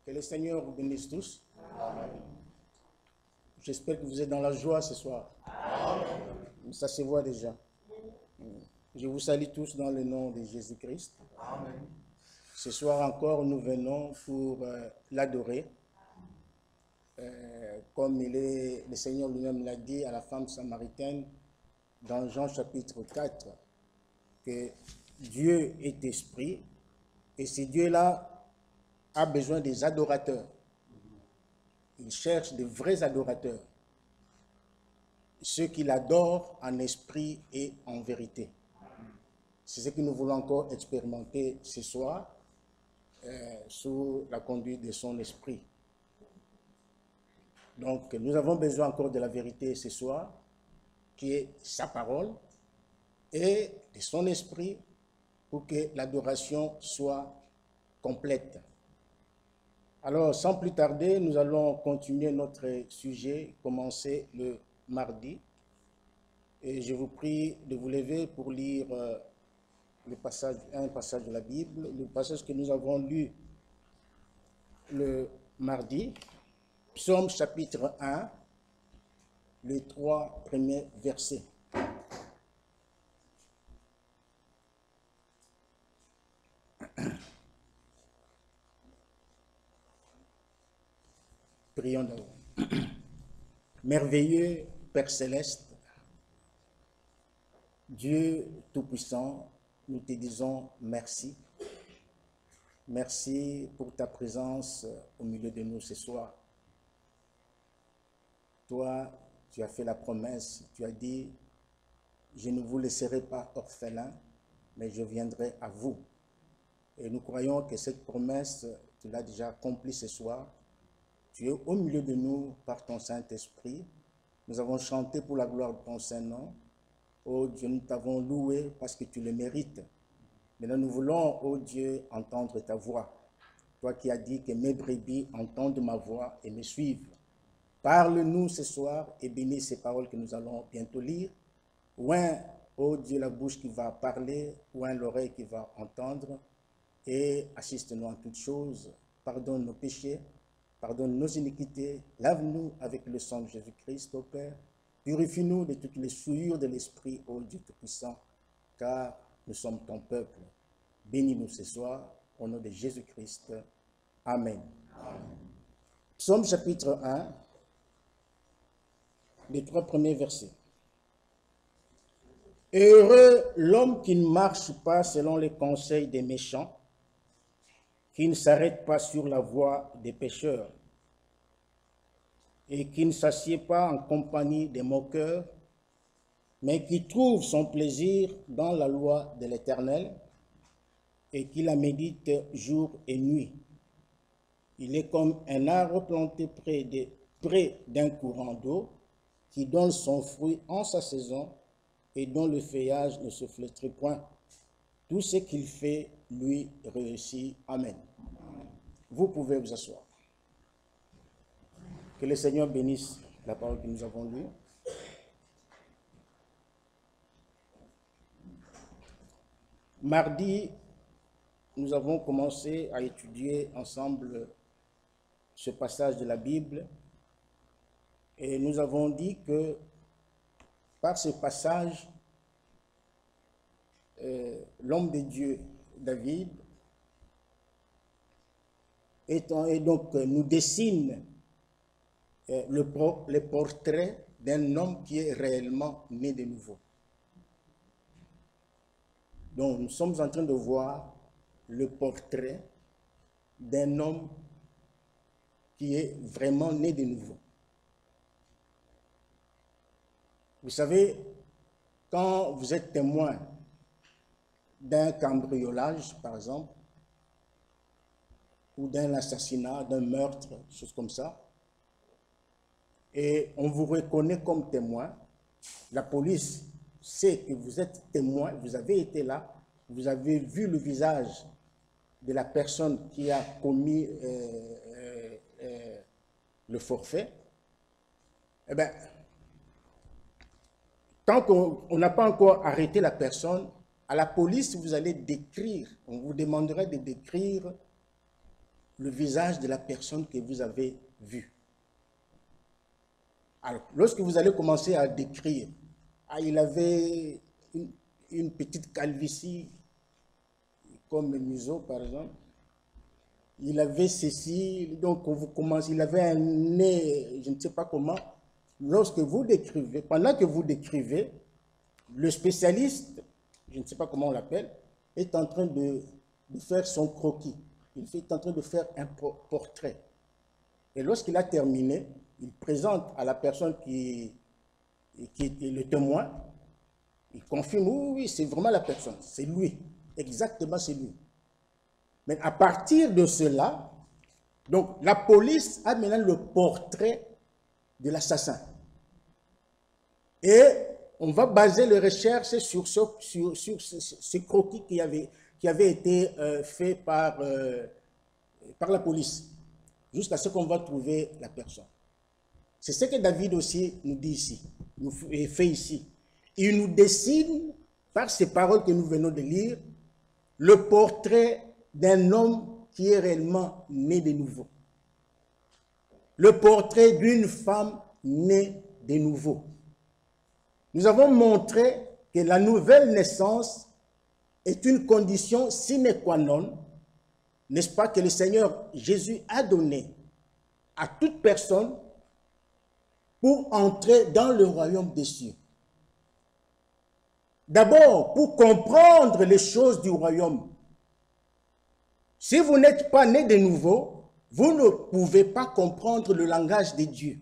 Que le Seigneur vous bénisse tous. J'espère que vous êtes dans la joie ce soir. Amen. Ça se voit déjà. Je vous salue tous dans le nom de Jésus-Christ. Ce soir encore, nous venons pour l'adorer. Comme le Seigneur lui-même l'a dit à la femme samaritaine dans Jean chapitre 4, que Dieu est esprit et ce Dieu-là a besoin des adorateurs. Il cherche de vrais adorateurs, ceux qui l'adorent en esprit et en vérité. C'est ce que nous voulons encore expérimenter ce soir sous la conduite de son esprit. Donc, nous avons besoin encore de la vérité ce soir, qui est sa parole, et de son esprit, pour que l'adoration soit complète. Alors, sans plus tarder, nous allons continuer notre sujet, commencer le mardi. Et je vous prie de vous lever pour lire un passage de la Bible, le passage que nous avons lu le mardi, Psaume chapitre 1, les 3 premiers versets. Prions d'abord. Merveilleux Père Céleste, Dieu Tout-Puissant, nous te disons merci. Merci pour ta présence au milieu de nous ce soir. Toi, tu as fait la promesse, tu as dit, je ne vous laisserai pas orphelins, mais je viendrai à vous. Et nous croyons que cette promesse, tu l'as déjà accomplie ce soir. Tu es au milieu de nous par ton Saint-Esprit. Nous avons chanté pour la gloire de ton Saint-Nom. Oh Dieu, nous t'avons loué parce que tu le mérites. Maintenant, nous voulons, oh Dieu, entendre ta voix. Toi qui as dit que mes brebis entendent ma voix et me suivent. Parle-nous ce soir et bénis ces paroles que nous allons bientôt lire. Oint, oh Dieu, la bouche qui va parler, oint l'oreille qui va entendre. Et assiste-nous en toutes choses. Pardonne nos péchés. Pardonne nos iniquités, lave-nous avec le sang de Jésus-Christ, ô Père. Purifie-nous de toutes les souillures de l'Esprit, ô Dieu Tout-Puissant, car nous sommes ton peuple. Bénis-nous ce soir, au nom de Jésus-Christ. Amen. Amen. Psaume chapitre 1, les 3 premiers versets. Heureux l'homme qui ne marche pas selon les conseils des méchants, qui ne s'arrête pas sur la voie des pécheurs et qui ne s'assied pas en compagnie des moqueurs, mais qui trouve son plaisir dans la loi de l'Éternel et qui la médite jour et nuit. Il est comme un arbre planté près d'un courant d'eau qui donne son fruit en sa saison et dont le feuillage ne se flétrit point. Tout ce qu'il fait, lui, réussit. Amen. Vous pouvez vous asseoir. Que le Seigneur bénisse la parole que nous avons lue. Mardi, nous avons commencé à étudier ensemble ce passage de la Bible et nous avons dit que par ce passage, l'homme de Dieu, David, et donc nous dessine le portrait d'un homme qui est réellement né de nouveau. Donc nous sommes en train de voir le portrait d'un homme qui est vraiment né de nouveau. Vous savez, quand vous êtes témoin d'un cambriolage, par exemple, ou d'un assassinat, d'un meurtre, choses comme ça, et on vous reconnaît comme témoin, la police sait que vous êtes témoin, vous avez été là, vous avez vu le visage de la personne qui a commis le forfait, eh bien, tant qu'on n'a pas encore arrêté la personne, à la police, vous allez décrire, on vous demanderait de décrire le visage de la personne que vous avez vue. Alors, lorsque vous allez commencer à décrire, il avait une petite calvitie, comme Museau par exemple, il avait ceci, donc vous commencez, il avait un nez, je ne sais pas comment. Lorsque vous décrivez, pendant que vous décrivez, le spécialiste, je ne sais pas comment on l'appelle, est en train de faire son croquis. Il est en train de faire un portrait. Et lorsqu'il a terminé, il présente à la personne qui est le témoin, il confirme, oui, c'est vraiment la personne, c'est lui, exactement c'est lui. Mais à partir de cela, donc la police a maintenant le portrait de l'assassin. Et on va baser les recherches sur ce croquis qui avait été fait par la police, jusqu'à ce qu'on va trouver la personne. C'est ce que David aussi nous dit ici, nous fait ici. Il nous dessine, par ces paroles que nous venons de lire, le portrait d'un homme qui est réellement né de nouveau. Le portrait d'une femme née de nouveau. Nous avons montré que la nouvelle naissance est une condition sine qua non, n'est-ce pas, que le Seigneur Jésus a donné à toute personne pour entrer dans le royaume des cieux. D'abord, pour comprendre les choses du royaume. Si vous n'êtes pas né de nouveau, vous ne pouvez pas comprendre le langage de Dieu.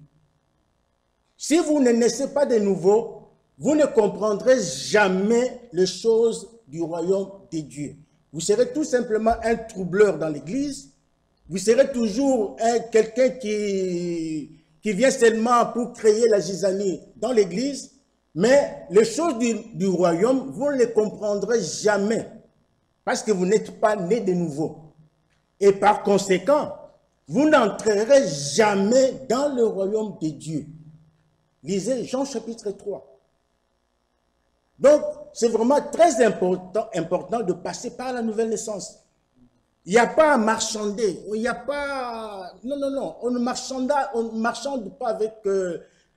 Si vous ne naissez pas de nouveau, vous ne comprendrez jamais les choses du royaume de Dieu. Vous serez tout simplement un troubleur dans l'église. Vous serez toujours quelqu'un qui vient seulement pour créer la zizanie dans l'église. Mais les choses du royaume, vous ne les comprendrez jamais. Parce que vous n'êtes pas né de nouveau. Et par conséquent, vous n'entrerez jamais dans le royaume de Dieu. Lisez Jean chapitre 3. Donc, c'est vraiment très important de passer par la nouvelle naissance. Il n'y a pas à marchander. Il n'y a pas... Non. On ne marchande pas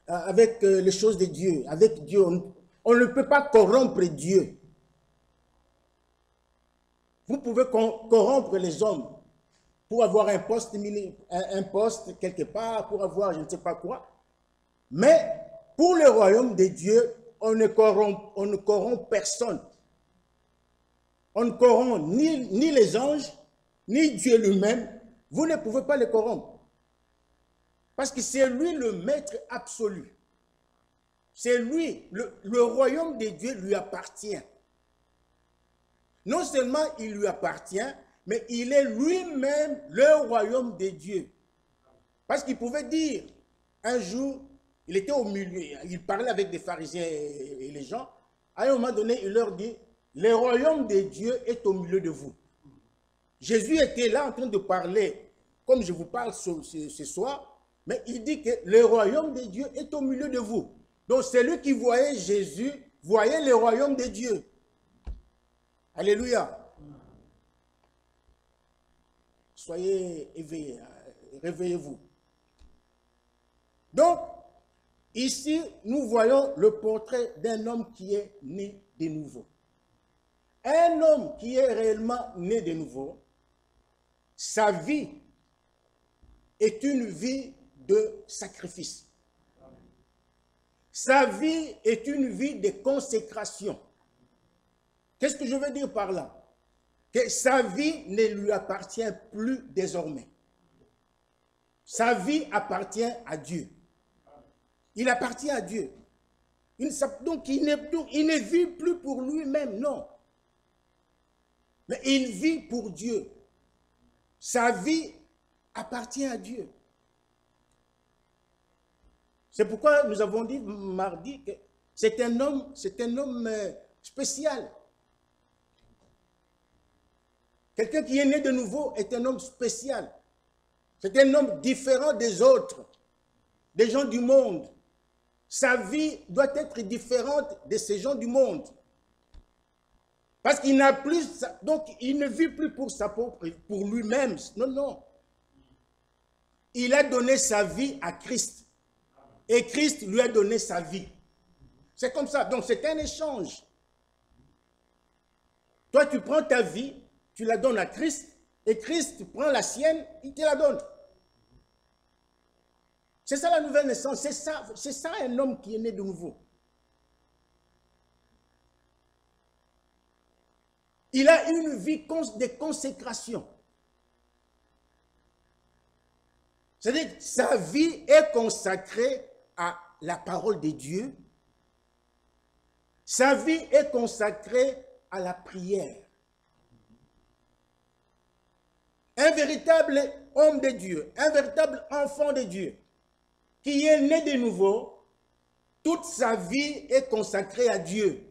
avec les choses de Dieu. Avec Dieu, on ne peut pas corrompre Dieu. Vous pouvez corrompre les hommes pour avoir un poste quelque part, pour avoir je ne sais pas quoi. Mais pour le royaume de Dieu, on ne corrompt personne. On ne corrompt ni les anges, ni Dieu lui-même. Vous ne pouvez pas les corrompre. Parce que c'est lui le maître absolu. C'est lui, le royaume de Dieu lui appartient. Non seulement il lui appartient, mais il est lui-même le royaume de Dieu. Parce qu'il pouvait dire, un jour, il était au milieu, il parlait avec des pharisiens et les gens. À un moment donné, il leur dit, le royaume de Dieu est au milieu de vous. Jésus était là en train de parler, comme je vous parle ce soir, mais il dit que le royaume de Dieu est au milieu de vous. Donc celui qui voyait Jésus, voyait le royaume de Dieu. Alléluia. Soyez éveillés, réveillez-vous. Donc, ici, nous voyons le portrait d'un homme qui est né de nouveau. Un homme qui est réellement né de nouveau, sa vie est une vie de sacrifice. Sa vie est une vie de consécration. Qu'est-ce que je veux dire par là? Que sa vie ne lui appartient plus désormais. Sa vie appartient à Dieu. Il appartient à Dieu. Donc il ne vit plus pour lui-même, non. Mais il vit pour Dieu. Sa vie appartient à Dieu. C'est pourquoi nous avons dit mardi que c'est un homme spécial. Quelqu'un qui est né de nouveau est un homme spécial. C'est un homme différent des autres, des gens du monde. Sa vie doit être différente de ces gens du monde. Parce qu'il n'a plus, donc il ne vit plus pour lui-même. Non. il a donné sa vie à Christ. Et Christ lui a donné sa vie. C'est comme ça. Donc, c'est un échange. Toi, tu prends ta vie, tu la donnes à Christ, et Christ prend la sienne, il te la donne. C'est ça la nouvelle naissance. C'est ça un homme qui est né de nouveau. Il a une vie de consécration. C'est-à-dire que sa vie est consacrée à la parole de Dieu. Sa vie est consacrée à la prière. Un véritable homme de Dieu, un véritable enfant de Dieu, qui est né de nouveau, toute sa vie est consacrée à Dieu.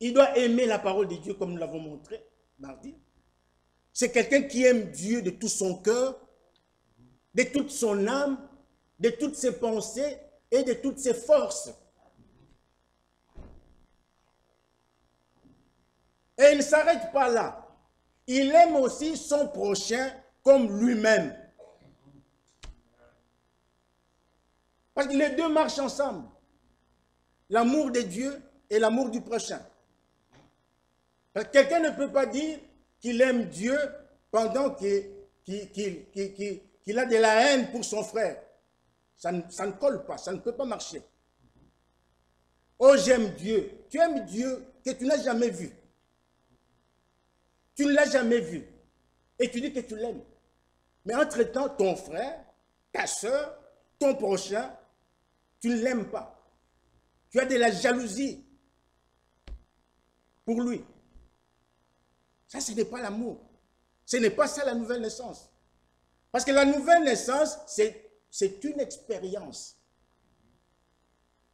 Il doit aimer la parole de Dieu comme nous l'avons montré mardi. C'est quelqu'un qui aime Dieu de tout son cœur, de toute son âme, de toutes ses pensées et de toutes ses forces. Et il ne s'arrête pas là. Il aime aussi son prochain comme lui-même. Parce que les deux marchent ensemble. L'amour de Dieu et l'amour du prochain. Quelqu'un ne peut pas dire qu'il aime Dieu pendant qu'il a de la haine pour son frère. Ça ne colle pas, ça ne peut pas marcher. Oh, j'aime Dieu. Tu aimes Dieu que tu n'as jamais vu. Tu ne l'as jamais vu. Et tu dis que tu l'aimes. Mais entre-temps, ton frère, ta soeur, ton prochain, tu ne l'aimes pas. Tu as de la jalousie pour lui. Ça, ce n'est pas l'amour. Ce n'est pas ça la nouvelle naissance. Parce que la nouvelle naissance, c'est une expérience.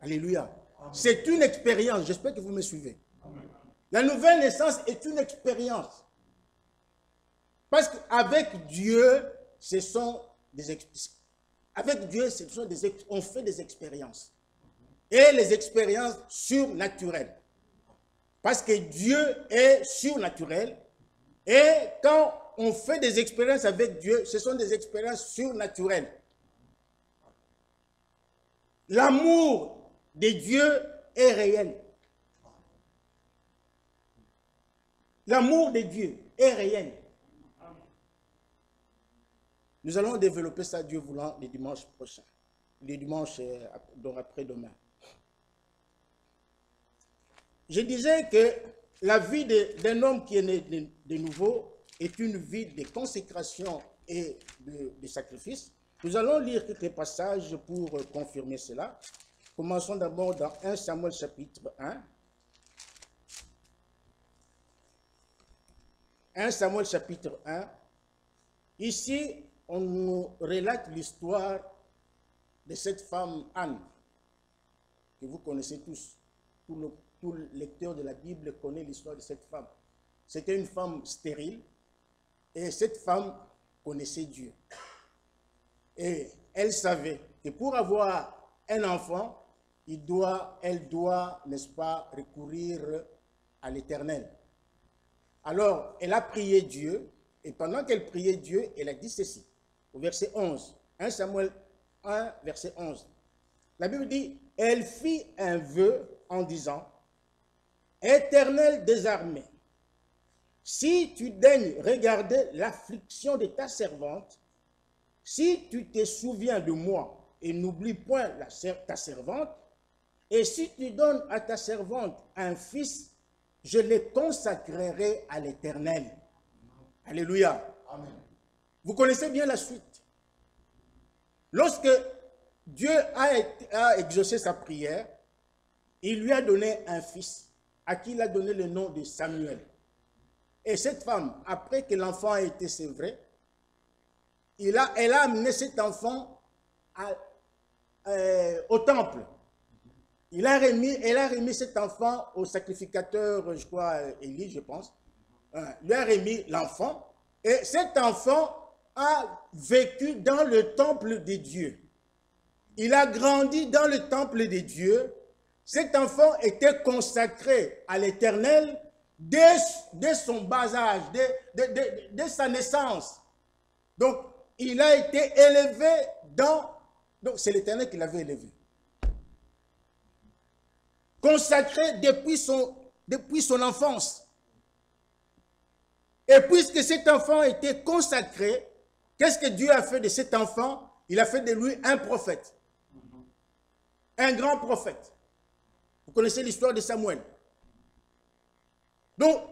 Alléluia. C'est une expérience. J'espère que vous me suivez. Amen. La nouvelle naissance est une expérience. Parce qu'avec Dieu, on fait des expériences. Et les expériences surnaturelles. Parce que Dieu est surnaturel. Et quand on fait des expériences avec Dieu, ce sont des expériences surnaturelles. L'amour de Dieu est réel. L'amour de Dieu est réel. Nous allons développer ça, Dieu voulant, le dimanche prochain. Le dimanche après-demain. Je disais que la vie d'un homme qui est né de nouveau est une vie de consécration et de sacrifice. Nous allons lire quelques passages pour confirmer cela. Commençons d'abord dans 1 Samuel chapitre 1. 1 Samuel chapitre 1. Ici, on nous relate l'histoire de cette femme Anne, que vous connaissez tous. Tout lecteur de la Bible connaît l'histoire de cette femme. C'était une femme stérile et cette femme connaissait Dieu. Et elle savait que pour avoir un enfant, elle doit, n'est-ce pas, recourir à l'Éternel. Alors, elle a prié Dieu et pendant qu'elle priait Dieu, elle a dit ceci, au verset 11, 1 Samuel 1, verset 11. La Bible dit, elle fit un vœu en disant, Éternel des armées, si tu daignes regarder l'affliction de ta servante, si tu te souviens de moi et n'oublie point ta servante, et si tu donnes à ta servante un fils, je le consacrerai à l'Éternel. Alléluia. Amen. Vous connaissez bien la suite. Lorsque Dieu a exaucé sa prière, il lui a donné un fils à qui il a donné le nom de Samuel. Et cette femme, après que l'enfant a été sévré, elle a amené cet enfant au temple. Elle a remis cet enfant au sacrificateur, je crois, Élie, je pense. Il lui a remis l'enfant. Et cet enfant a vécu dans le temple de Dieu. Il a grandi dans le temple de Dieu. Cet enfant était consacré à l'Éternel dès son bas âge, dès sa naissance. Donc, il a été élevé dans... Donc, c'est l'Éternel qui l'avait élevé. Consacré depuis son enfance. Et puisque cet enfant était consacré, qu'est-ce que Dieu a fait de cet enfant? Il a fait de lui un prophète. Un grand prophète. Vous connaissez l'histoire de Samuel. Donc,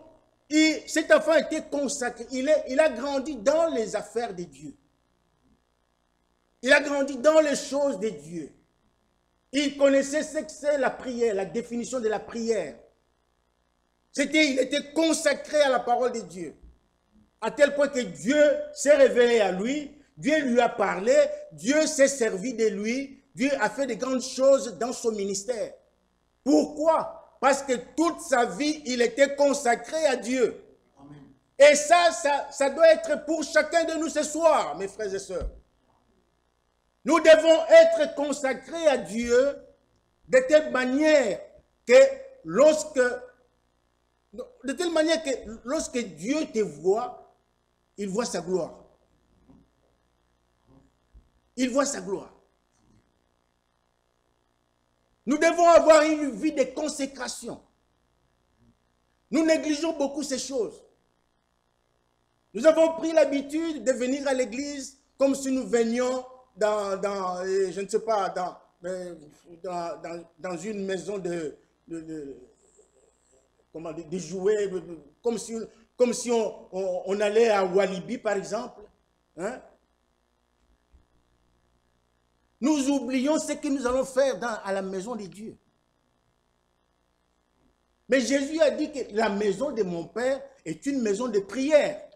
cet enfant a été consacré. Il a grandi dans les affaires de Dieu. Il a grandi dans les choses de Dieu. Il connaissait ce que c'est la prière, la définition de la prière. Il était consacré à la parole de Dieu. À tel point que Dieu s'est révélé à lui, Dieu lui a parlé, Dieu s'est servi de lui, Dieu a fait de grandes choses dans son ministère. Pourquoi? Parce que toute sa vie, il était consacré à Dieu. Amen. Et ça doit être pour chacun de nous ce soir, mes frères et sœurs. Nous devons être consacrés à Dieu de telle manière que lorsque Dieu te voit, il voit sa gloire. Il voit sa gloire. Nous devons avoir une vie de consécration. Nous négligeons beaucoup ces choses. Nous avons pris l'habitude de venir à l'église comme si nous venions je ne sais pas, dans une maison de jouets, comme si on allait à Walibi, par exemple. Hein? Nous oublions ce que nous allons faire à la maison de Dieu. Mais Jésus a dit que la maison de mon Père est une maison de prière.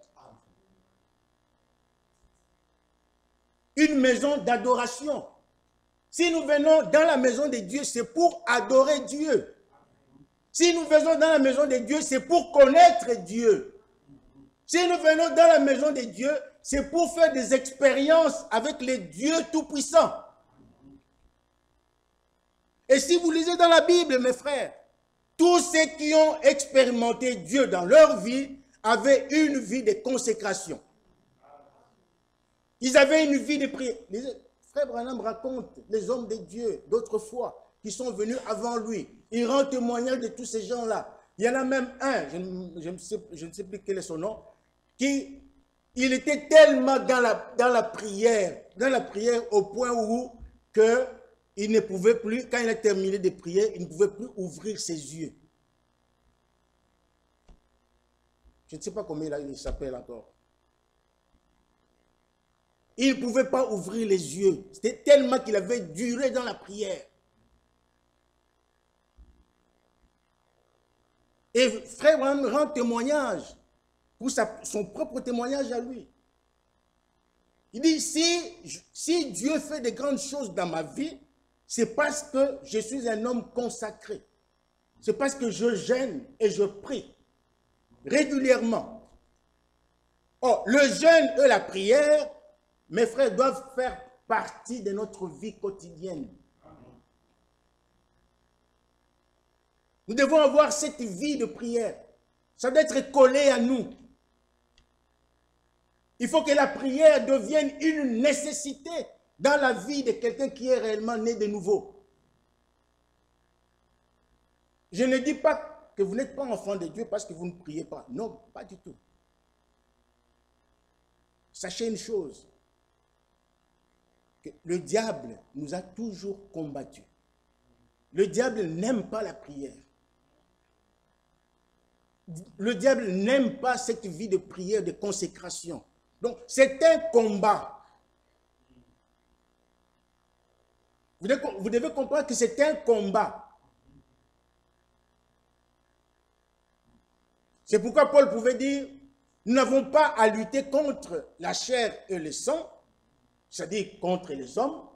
Une maison d'adoration. Si nous venons dans la maison de Dieu, c'est pour adorer Dieu. Si nous venons dans la maison de Dieu, c'est pour connaître Dieu. Si nous venons dans la maison de Dieu, c'est pour faire des expériences avec les dieux tout-puissants. Et si vous lisez dans la Bible, mes frères, tous ceux qui ont expérimenté Dieu dans leur vie avaient une vie de consécration. Ils avaient une vie de prière. Les frères Branham racontent les hommes de Dieu d'autrefois qui sont venus avant lui. Il rend témoignage de tous ces gens-là. Il y en a même un, je ne sais plus quel est son nom, il était tellement dans la prière au point où il ne pouvait plus, quand il a terminé de prier, il ne pouvait plus ouvrir ses yeux. Je ne sais pas comment il s'appelle encore. Il ne pouvait pas ouvrir les yeux. C'était tellement qu'il avait duré dans la prière. Et frère Branham rend témoignage pour son propre témoignage à lui. Il dit, si Dieu fait de grandes choses dans ma vie, c'est parce que je suis un homme consacré. C'est parce que je jeûne et je prie régulièrement. Or, le jeûne et la prière, mes frères, doivent faire partie de notre vie quotidienne. Nous devons avoir cette vie de prière. Ça doit être collé à nous. Il faut que la prière devienne une nécessité dans la vie de quelqu'un qui est réellement né de nouveau. Je ne dis pas que vous n'êtes pas enfant de Dieu parce que vous ne priez pas. Non, pas du tout. Sachez une chose. Le diable nous a toujours combattus. Le diable n'aime pas la prière. Le diable n'aime pas cette vie de prière, de consécration. Donc, c'est un combat. Vous devez comprendre que c'est un combat. C'est pourquoi Paul pouvait dire, nous n'avons pas à lutter contre la chair et le sang, c'est-à-dire contre les hommes,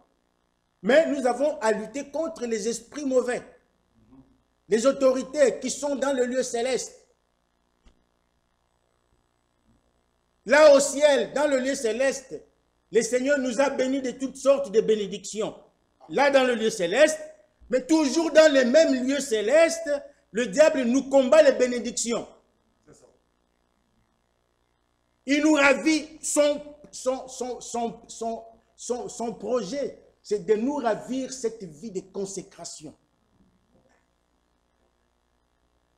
mais nous avons à lutter contre les esprits mauvais, les autorités qui sont dans le lieu céleste. Là au ciel, dans le lieu céleste, le Seigneur nous a bénis de toutes sortes de bénédictions. Là dans le lieu céleste, mais toujours dans les mêmes lieux célestes, le diable nous combat les bénédictions. Il nous ravit son projet, c'est de nous ravir cette vie de consécration.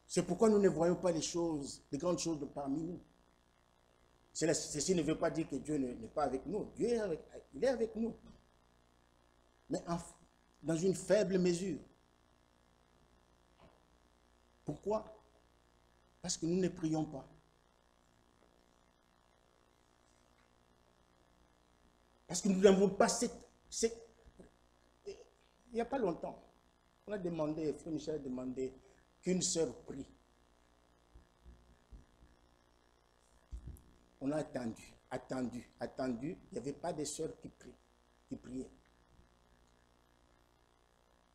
C'est pourquoi nous ne voyons pas les choses, les grandes choses parmi nous. Ceci ne veut pas dire que Dieu n'est pas avec nous. Dieu il est avec nous. Mais dans une faible mesure. Pourquoi? Parce que nous ne prions pas. Parce que nous n'avons pas il n'y a pas longtemps, on a demandé, Frère Michel a demandé qu'une sœur prie. On a attendu. Il n'y avait pas de sœurs qui priaient.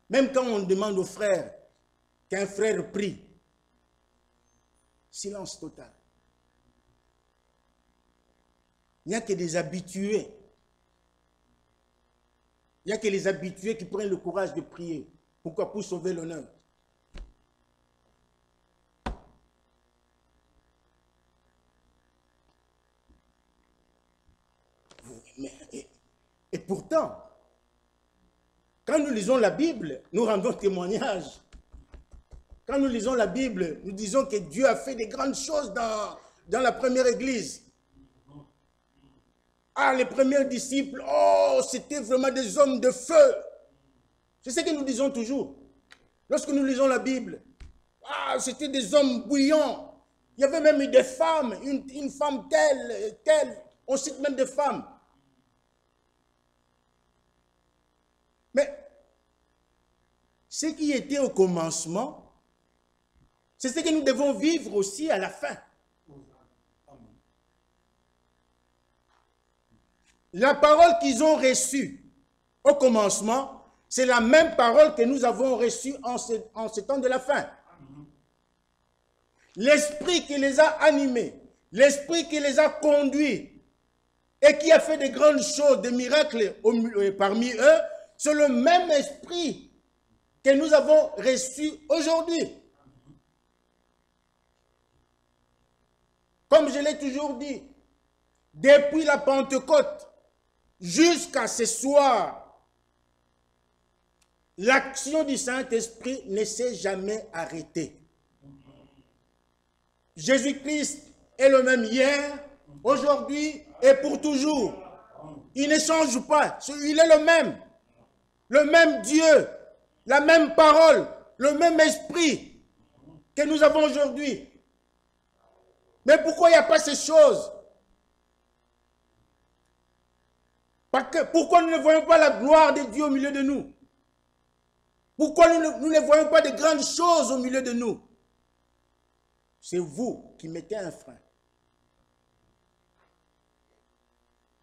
Même quand on demande aux frères qu'un frère prie, silence total. Il n'y a que des habitués. Il n'y a que les habitués qui prennent le courage de prier. Pourquoi? Pour sauver l'honneur. Et pourtant, quand nous lisons la Bible, nous rendons témoignage. Quand nous lisons la Bible, nous disons que Dieu a fait des grandes choses dans la première église. Ah, les premiers disciples, oh, c'était vraiment des hommes de feu. C'est ce que nous disons toujours. Lorsque nous lisons la Bible, ah, c'était des hommes bouillants. Il y avait même eu des femmes, une femme telle. On cite même des femmes. Mais ce qui était au commencement, c'est ce que nous devons vivre aussi à la fin. La parole qu'ils ont reçue au commencement, c'est la même parole que nous avons reçue en ce temps de la fin. L'esprit qui les a animés, l'esprit qui les a conduits et qui a fait de grandes choses, des miracles parmi eux, c'est le même esprit que nous avons reçu aujourd'hui. Comme je l'ai toujours dit, depuis la Pentecôte jusqu'à ce soir, l'action du Saint-Esprit ne s'est jamais arrêtée. Jésus-Christ est le même hier, aujourd'hui et pour toujours. Il ne change pas, il est le même. Le même Dieu, la même parole, le même esprit que nous avons aujourd'hui. Mais pourquoi il n'y a pas ces choses? Pourquoi nous ne voyons pas la gloire de Dieu au milieu de nous? Pourquoi nous ne voyons pas de grandes choses au milieu de nous? C'est vous qui mettez un frein.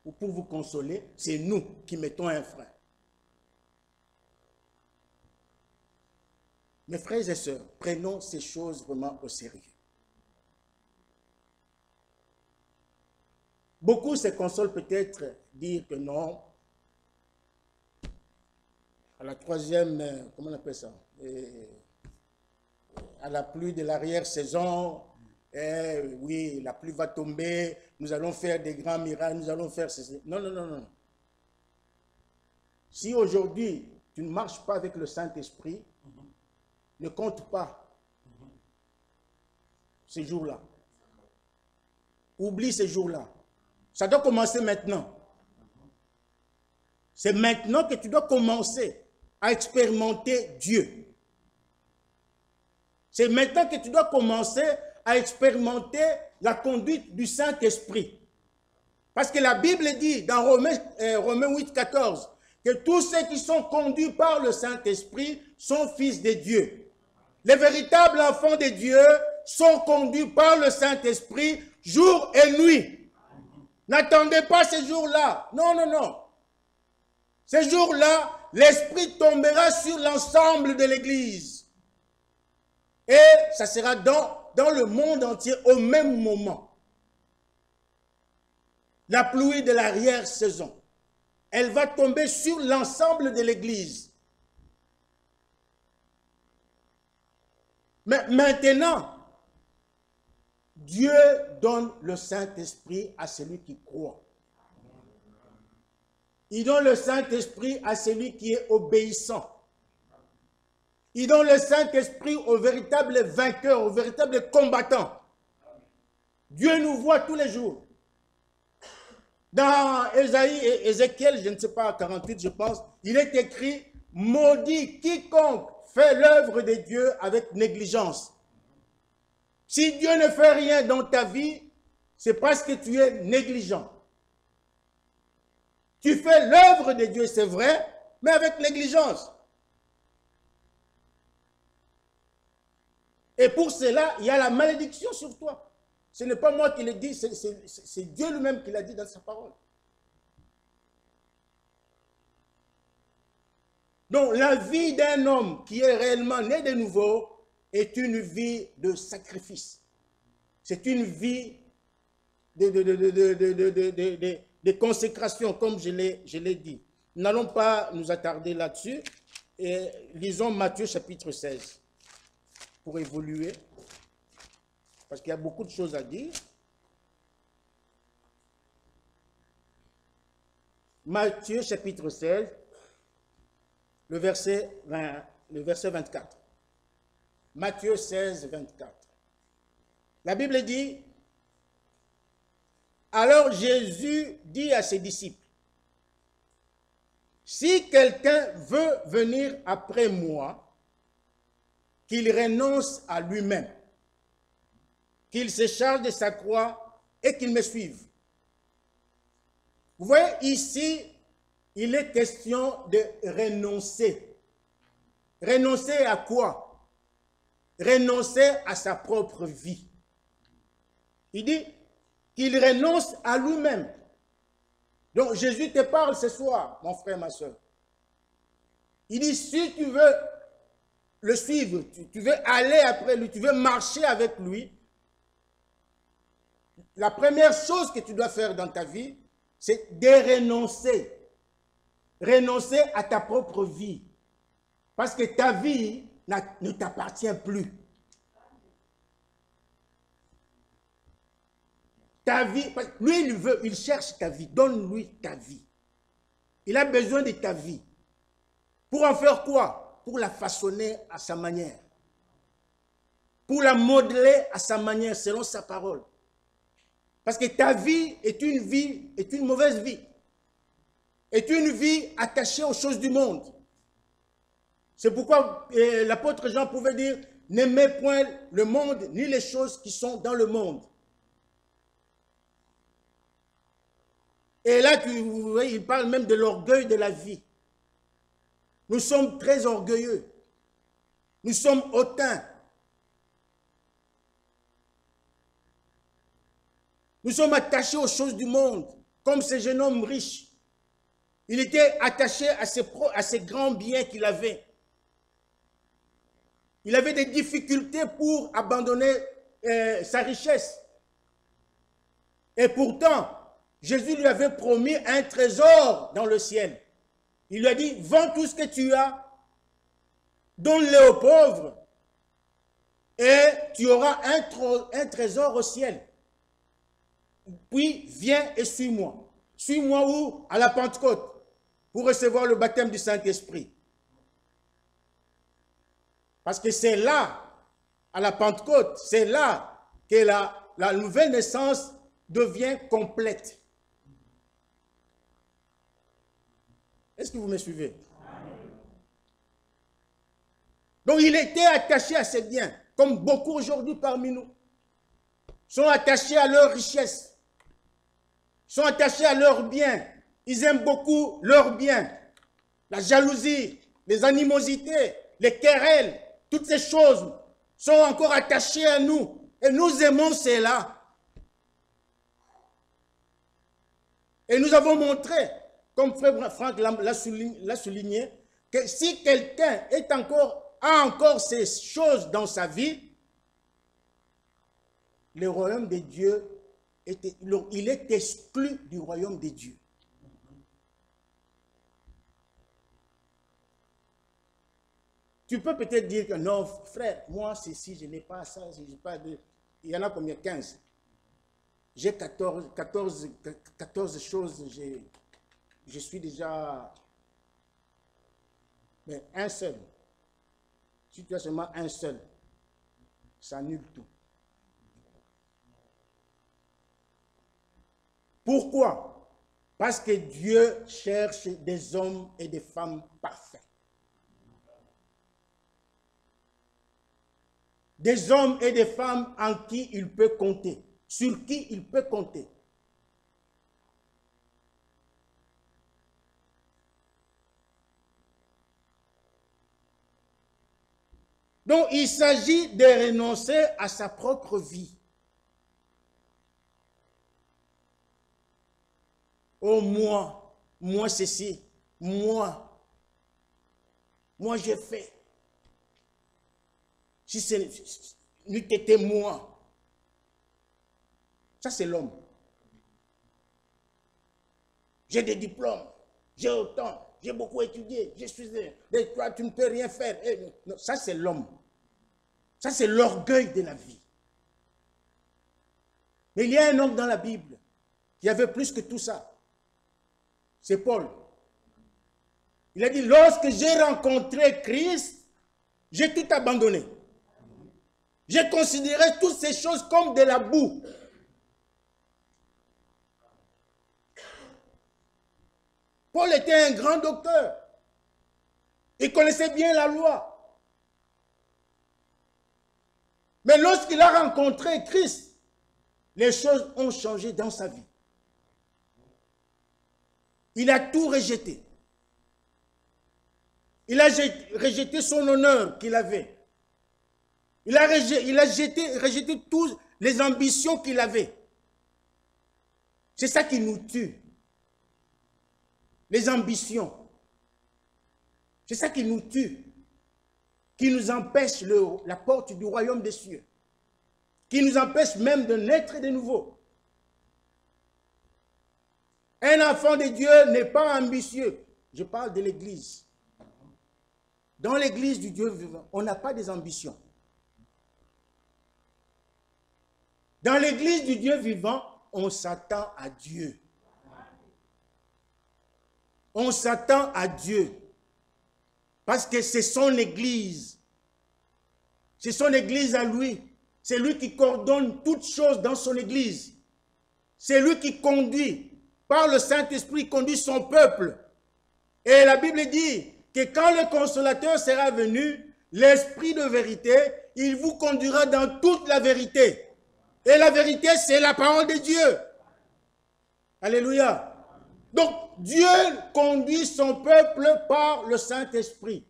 Ou pour vous consoler, c'est nous qui mettons un frein. Mes frères et sœurs, prenons ces choses vraiment au sérieux. Beaucoup se consolent peut-être dire que non, à la troisième, comment on appelle ça, à la pluie de l'arrière-saison, oui, la pluie va tomber, nous allons faire des grands miracles, nous allons faire ceci. Non, non, non, non. Si aujourd'hui, tu ne marches pas avec le Saint-Esprit, ne compte pas ces jours-là. Oublie ces jours-là. Ça doit commencer maintenant. C'est maintenant que tu dois commencer à expérimenter Dieu. C'est maintenant que tu dois commencer à expérimenter la conduite du Saint-Esprit. Parce que la Bible dit dans Romains 8, 14, que tous ceux qui sont conduits par le Saint-Esprit sont fils de Dieu. Les véritables enfants de Dieu sont conduits par le Saint-Esprit jour et nuit. N'attendez pas ces jours-là. Non, non, non. Ces jours-là, l'Esprit tombera sur l'ensemble de l'Église. Et ça sera dans le monde entier au même moment. La pluie de l'arrière-saison, elle va tomber sur l'ensemble de l'Église. Mais maintenant, Dieu donne le Saint-Esprit à celui qui croit. Il donne le Saint-Esprit à celui qui est obéissant. Il donne le Saint-Esprit au véritable vainqueur, au véritable combattant. Dieu nous voit tous les jours. Dans Ésaïe et Ézéchiel, je ne sais pas, 48 je pense, il est écrit « Maudit quiconque fait l'œuvre de Dieu avec négligence ». Si Dieu ne fait rien dans ta vie, c'est parce que tu es négligent. Tu fais l'œuvre de Dieu, c'est vrai, mais avec négligence. Et pour cela, il y a la malédiction sur toi. Ce n'est pas moi qui le dis, c'est Dieu lui-même qui l'a dit dans sa parole. Donc, la vie d'un homme qui est réellement né de nouveau est une vie de sacrifice. C'est une vie de consécration, comme je l'ai dit. Nous n'allons pas nous attarder là-dessus. Lisons Matthieu chapitre 16 pour évoluer. Parce qu'il y a beaucoup de choses à dire. Matthieu chapitre 16, le verset 24. Matthieu 16, 24. La Bible dit, « Alors Jésus dit à ses disciples, « Si quelqu'un veut venir après moi, qu'il renonce à lui-même, qu'il se charge de sa croix et qu'il me suive. » Vous voyez, ici, il est question de renoncer. Renoncer à quoi? Renoncer à sa propre vie. Il dit qu'il renonce à lui-même. Donc Jésus te parle ce soir, mon frère, ma soeur. Il dit, si tu veux le suivre, tu veux aller après lui, tu veux marcher avec lui, la première chose que tu dois faire dans ta vie, c'est de renoncer. Renoncer à ta propre vie. Parce que ta vie ne t'appartient plus. Ta vie, lui, il cherche ta vie. Donne-lui ta vie. Il a besoin de ta vie. Pour en faire quoi? Pour la façonner à sa manière. Pour la modeler à sa manière, selon sa parole. Parce que ta vie est une mauvaise vie. Est une vie attachée aux choses du monde. C'est pourquoi l'apôtre Jean pouvait dire, n'aimez point le monde, ni les choses qui sont dans le monde. Et là, vous voyez, il parle même de l'orgueil de la vie. Nous sommes très orgueilleux. Nous sommes hautains. Nous sommes attachés aux choses du monde, comme ce jeune homme riche. Il était attaché à ses grands biens qu'il avait. Il avait des difficultés pour abandonner sa richesse. Et pourtant, Jésus lui avait promis un trésor dans le ciel. Il lui a dit, vends tout ce que tu as, donne-le aux pauvres, et tu auras un trésor au ciel. Puis, viens et suis-moi. Suis-moi où? À la Pentecôte, pour recevoir le baptême du Saint-Esprit. Parce que c'est là, à la Pentecôte, c'est là que la nouvelle naissance devient complète. Est-ce que vous me suivez? Donc, il était attaché à ses biens, comme beaucoup aujourd'hui parmi nous sont attachés à leur richesse, sont attachés à leurs biens. Ils aiment beaucoup leurs biens. La jalousie, les animosités, les querelles, toutes ces choses sont encore attachées à nous. Et nous aimons cela. Et nous avons montré, comme frère Franck l'a souligné, que si quelqu'un a encore ces choses dans sa vie, le royaume de Dieu, il est exclu du royaume de Dieu. Tu peux peut-être dire que non, frère, moi, c'est si je n'ai pas ça, si je n'ai pas de... il y en a combien? 15. J'ai 14 choses, je suis déjà... Mais un seul. Si tu as seulement un seul, ça annule tout. Pourquoi? Parce que Dieu cherche des hommes et des femmes parfaits. Des hommes et des femmes en qui il peut compter, sur qui il peut compter. Donc, il s'agit de renoncer à sa propre vie. Oh, moi ceci, moi j'ai fait. Si ce n'eût été moi, ça c'est l'homme. J'ai des diplômes, j'ai autant, j'ai beaucoup étudié, je suis... Mais toi, tu ne peux rien faire. Non, ça c'est l'homme. Ça c'est l'orgueil de la vie. Mais il y a un homme dans la Bible qui avait plus que tout ça. C'est Paul. Il a dit, lorsque j'ai rencontré Christ, j'ai tout abandonné. J'ai considéré toutes ces choses comme de la boue. Paul était un grand docteur. Il connaissait bien la loi. Mais lorsqu'il a rencontré Christ, les choses ont changé dans sa vie. Il a tout rejeté. Il a rejeté son honneur qu'il avait. Il a rejeté toutes les ambitions qu'il avait. C'est ça qui nous tue. Les ambitions. C'est ça qui nous tue. Qui nous empêche la porte du royaume des cieux. Qui nous empêche même de naître de nouveau. Un enfant de Dieu n'est pas ambitieux. Je parle de l'église. Dans l'église du Dieu vivant, on n'a pas des ambitions. Dans l'église du Dieu vivant, on s'attend à Dieu. On s'attend à Dieu. Parce que c'est son église. C'est son église à lui. C'est lui qui coordonne toutes choses dans son église. C'est lui qui conduit. Par le Saint-Esprit, conduit son peuple. Et la Bible dit que quand le consolateur sera venu, l'Esprit de vérité, il vous conduira dans toute la vérité. Et la vérité, c'est la parole de Dieu. Alléluia. Donc, Dieu conduit son peuple par le Saint-Esprit.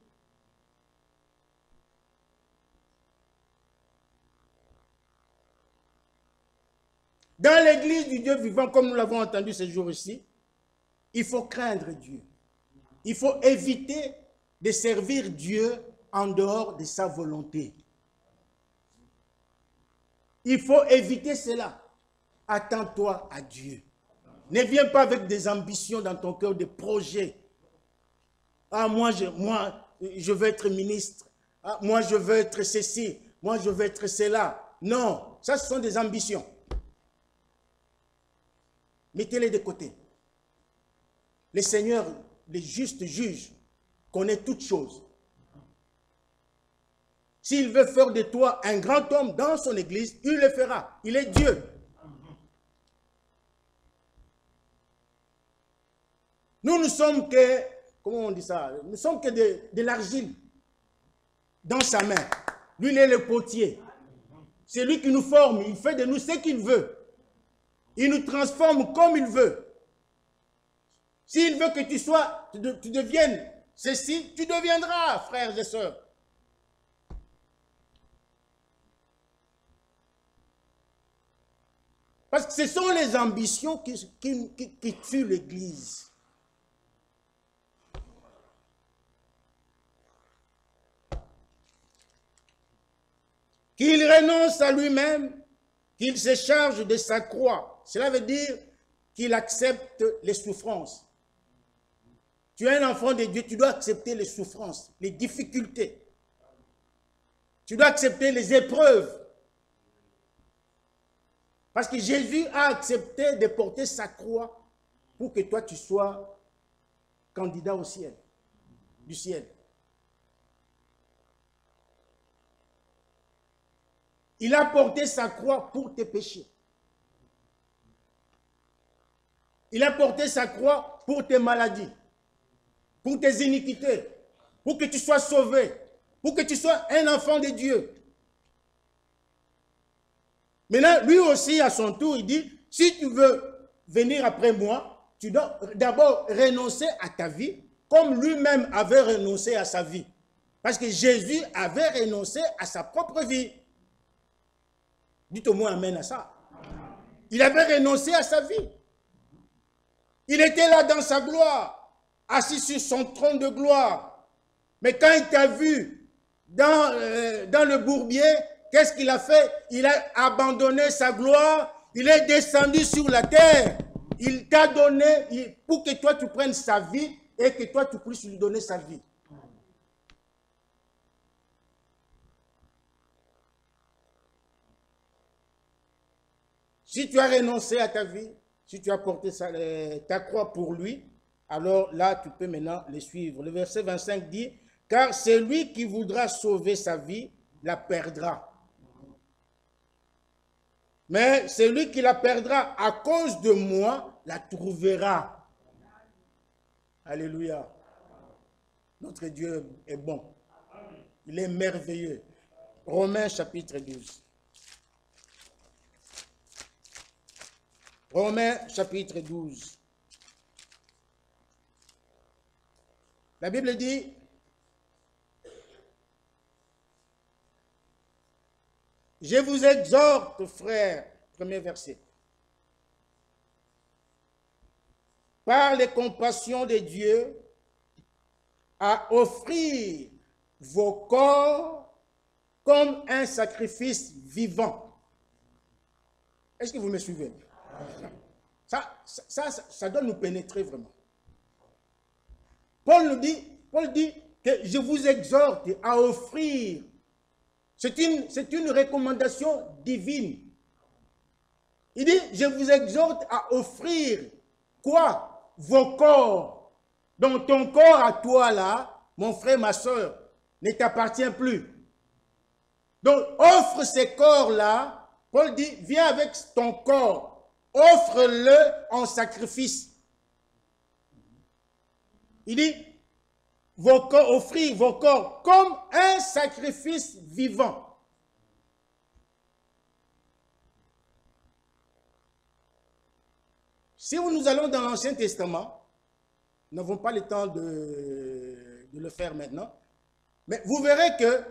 Dans l'église du Dieu vivant, comme nous l'avons entendu ce jour-ci, il faut craindre Dieu. Il faut éviter de servir Dieu en dehors de sa volonté. Il faut éviter cela. Attends-toi à Dieu. Ne viens pas avec des ambitions dans ton cœur, des projets. Ah, moi, je veux être ministre. Ah, moi, je veux être ceci. Moi, je veux être cela. Non, ça, ce sont des ambitions. Mettez-les de côté. Le Seigneur, le juste juge, connaît toutes choses. S'il veut faire de toi un grand homme dans son église, il le fera. Il est Dieu. Nous ne sommes que, comment on dit ça? Nous sommes que de l'argile dans sa main. Lui, il est le potier. C'est lui qui nous forme. Il fait de nous ce qu'il veut. Il nous transforme comme il veut. S'il veut que tu deviennes ceci, tu deviendras, frères et sœurs. Parce que ce sont les ambitions qui tuent l'Église. Qu'il renonce à lui-même, qu'il se charge de sa croix. Cela veut dire qu'il accepte les souffrances. Tu es un enfant de Dieu, tu dois accepter les souffrances, les difficultés. Tu dois accepter les épreuves. Parce que Jésus a accepté de porter sa croix pour que toi tu sois candidat au ciel, du ciel. Il a porté sa croix pour tes péchés. Il a porté sa croix pour tes maladies, pour tes iniquités, pour que tu sois sauvé, pour que tu sois un enfant de Dieu. Maintenant, lui aussi, à son tour, il dit, si tu veux venir après moi, tu dois d'abord renoncer à ta vie, comme lui-même avait renoncé à sa vie. Parce que Jésus avait renoncé à sa propre vie. Dites au moins amen à ça. Il avait renoncé à sa vie. Il était là dans sa gloire, assis sur son trône de gloire. Mais quand il t'a vu dans le bourbier, qu'est-ce qu'il a fait? Il a abandonné sa gloire, il est descendu sur la terre. Il t'a donné, pour que toi tu prennes sa vie et que toi tu puisses lui donner sa vie. Si tu as renoncé à ta vie, si tu as porté ta croix pour lui, alors là, tu peux maintenant les suivre. Le verset 25 dit, « Car celui qui voudra sauver sa vie, la perdra. Mais celui qui la perdra à cause de moi, la trouvera. » Alléluia. Notre Dieu est bon. Il est merveilleux. Romains chapitre 12. Romains chapitre 12. La Bible dit, « Je vous exhorte, frères, premier verset, par les compassions de Dieu, à offrir vos corps comme un sacrifice vivant. » Est-ce que vous me suivez? Ça doit nous pénétrer vraiment. Paul dit que je vous exhorte à offrir. C'est une recommandation divine. Il dit, je vous exhorte à offrir quoi? Vos corps. Donc ton corps à toi là, mon frère, ma soeur, ne t'appartient plus. Donc offre ces corps-là. Paul dit, viens avec ton corps. Offre-le en sacrifice. Il dit, offrir vos corps comme un sacrifice vivant. Si nous allons dans l'Ancien Testament, nous n'avons pas le temps de le faire maintenant, mais vous verrez que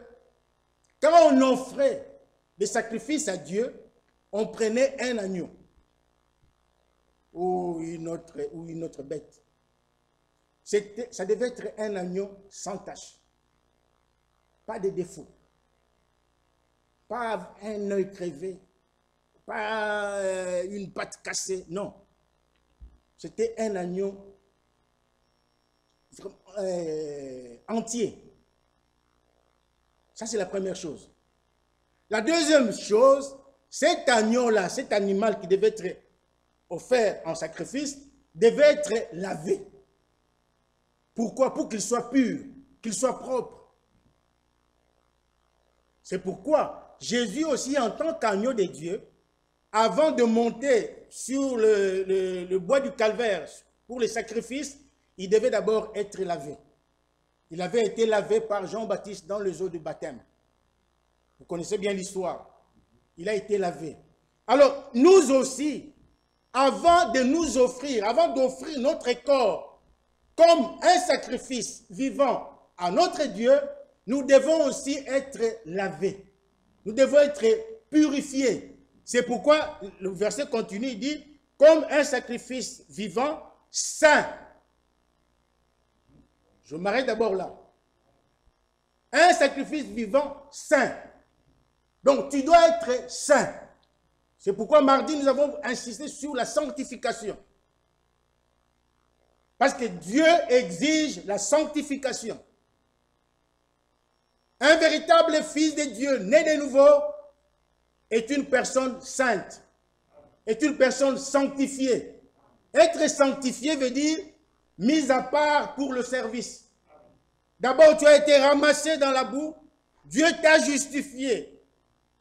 quand on offrait des sacrifices à Dieu, on prenait un agneau ou une autre bête. Ça devait être un agneau sans tache, pas de défaut, pas un œil crevé, pas une patte cassée, non. C'était un agneau entier. Ça, c'est la première chose. La deuxième chose, cet agneau-là, cet animal qui devait être offert en sacrifice, devait être lavé. Pourquoi? Pour qu'il soit pur, qu'il soit propre. C'est pourquoi Jésus aussi, en tant qu'agneau de Dieu, avant de monter sur le bois du calvaire pour les sacrifices, il devait d'abord être lavé. Il avait été lavé par Jean-Baptiste dans les eaux du baptême. Vous connaissez bien l'histoire. Il a été lavé. Alors, nous aussi, avant de nous offrir, avant d'offrir notre corps comme un sacrifice vivant à notre Dieu, nous devons aussi être lavés. Nous devons être purifiés. C'est pourquoi le verset continue, il dit, comme un sacrifice vivant, saint. Je m'arrête d'abord là. Un sacrifice vivant, saint. Donc, tu dois être saint. C'est pourquoi mardi, nous avons insisté sur la sanctification. Parce que Dieu exige la sanctification. Un véritable fils de Dieu, né de nouveau, est une personne sainte. est une personne sanctifiée. Être sanctifié veut dire mis à part pour le service. D'abord, tu as été ramassé dans la boue, Dieu t'a justifié.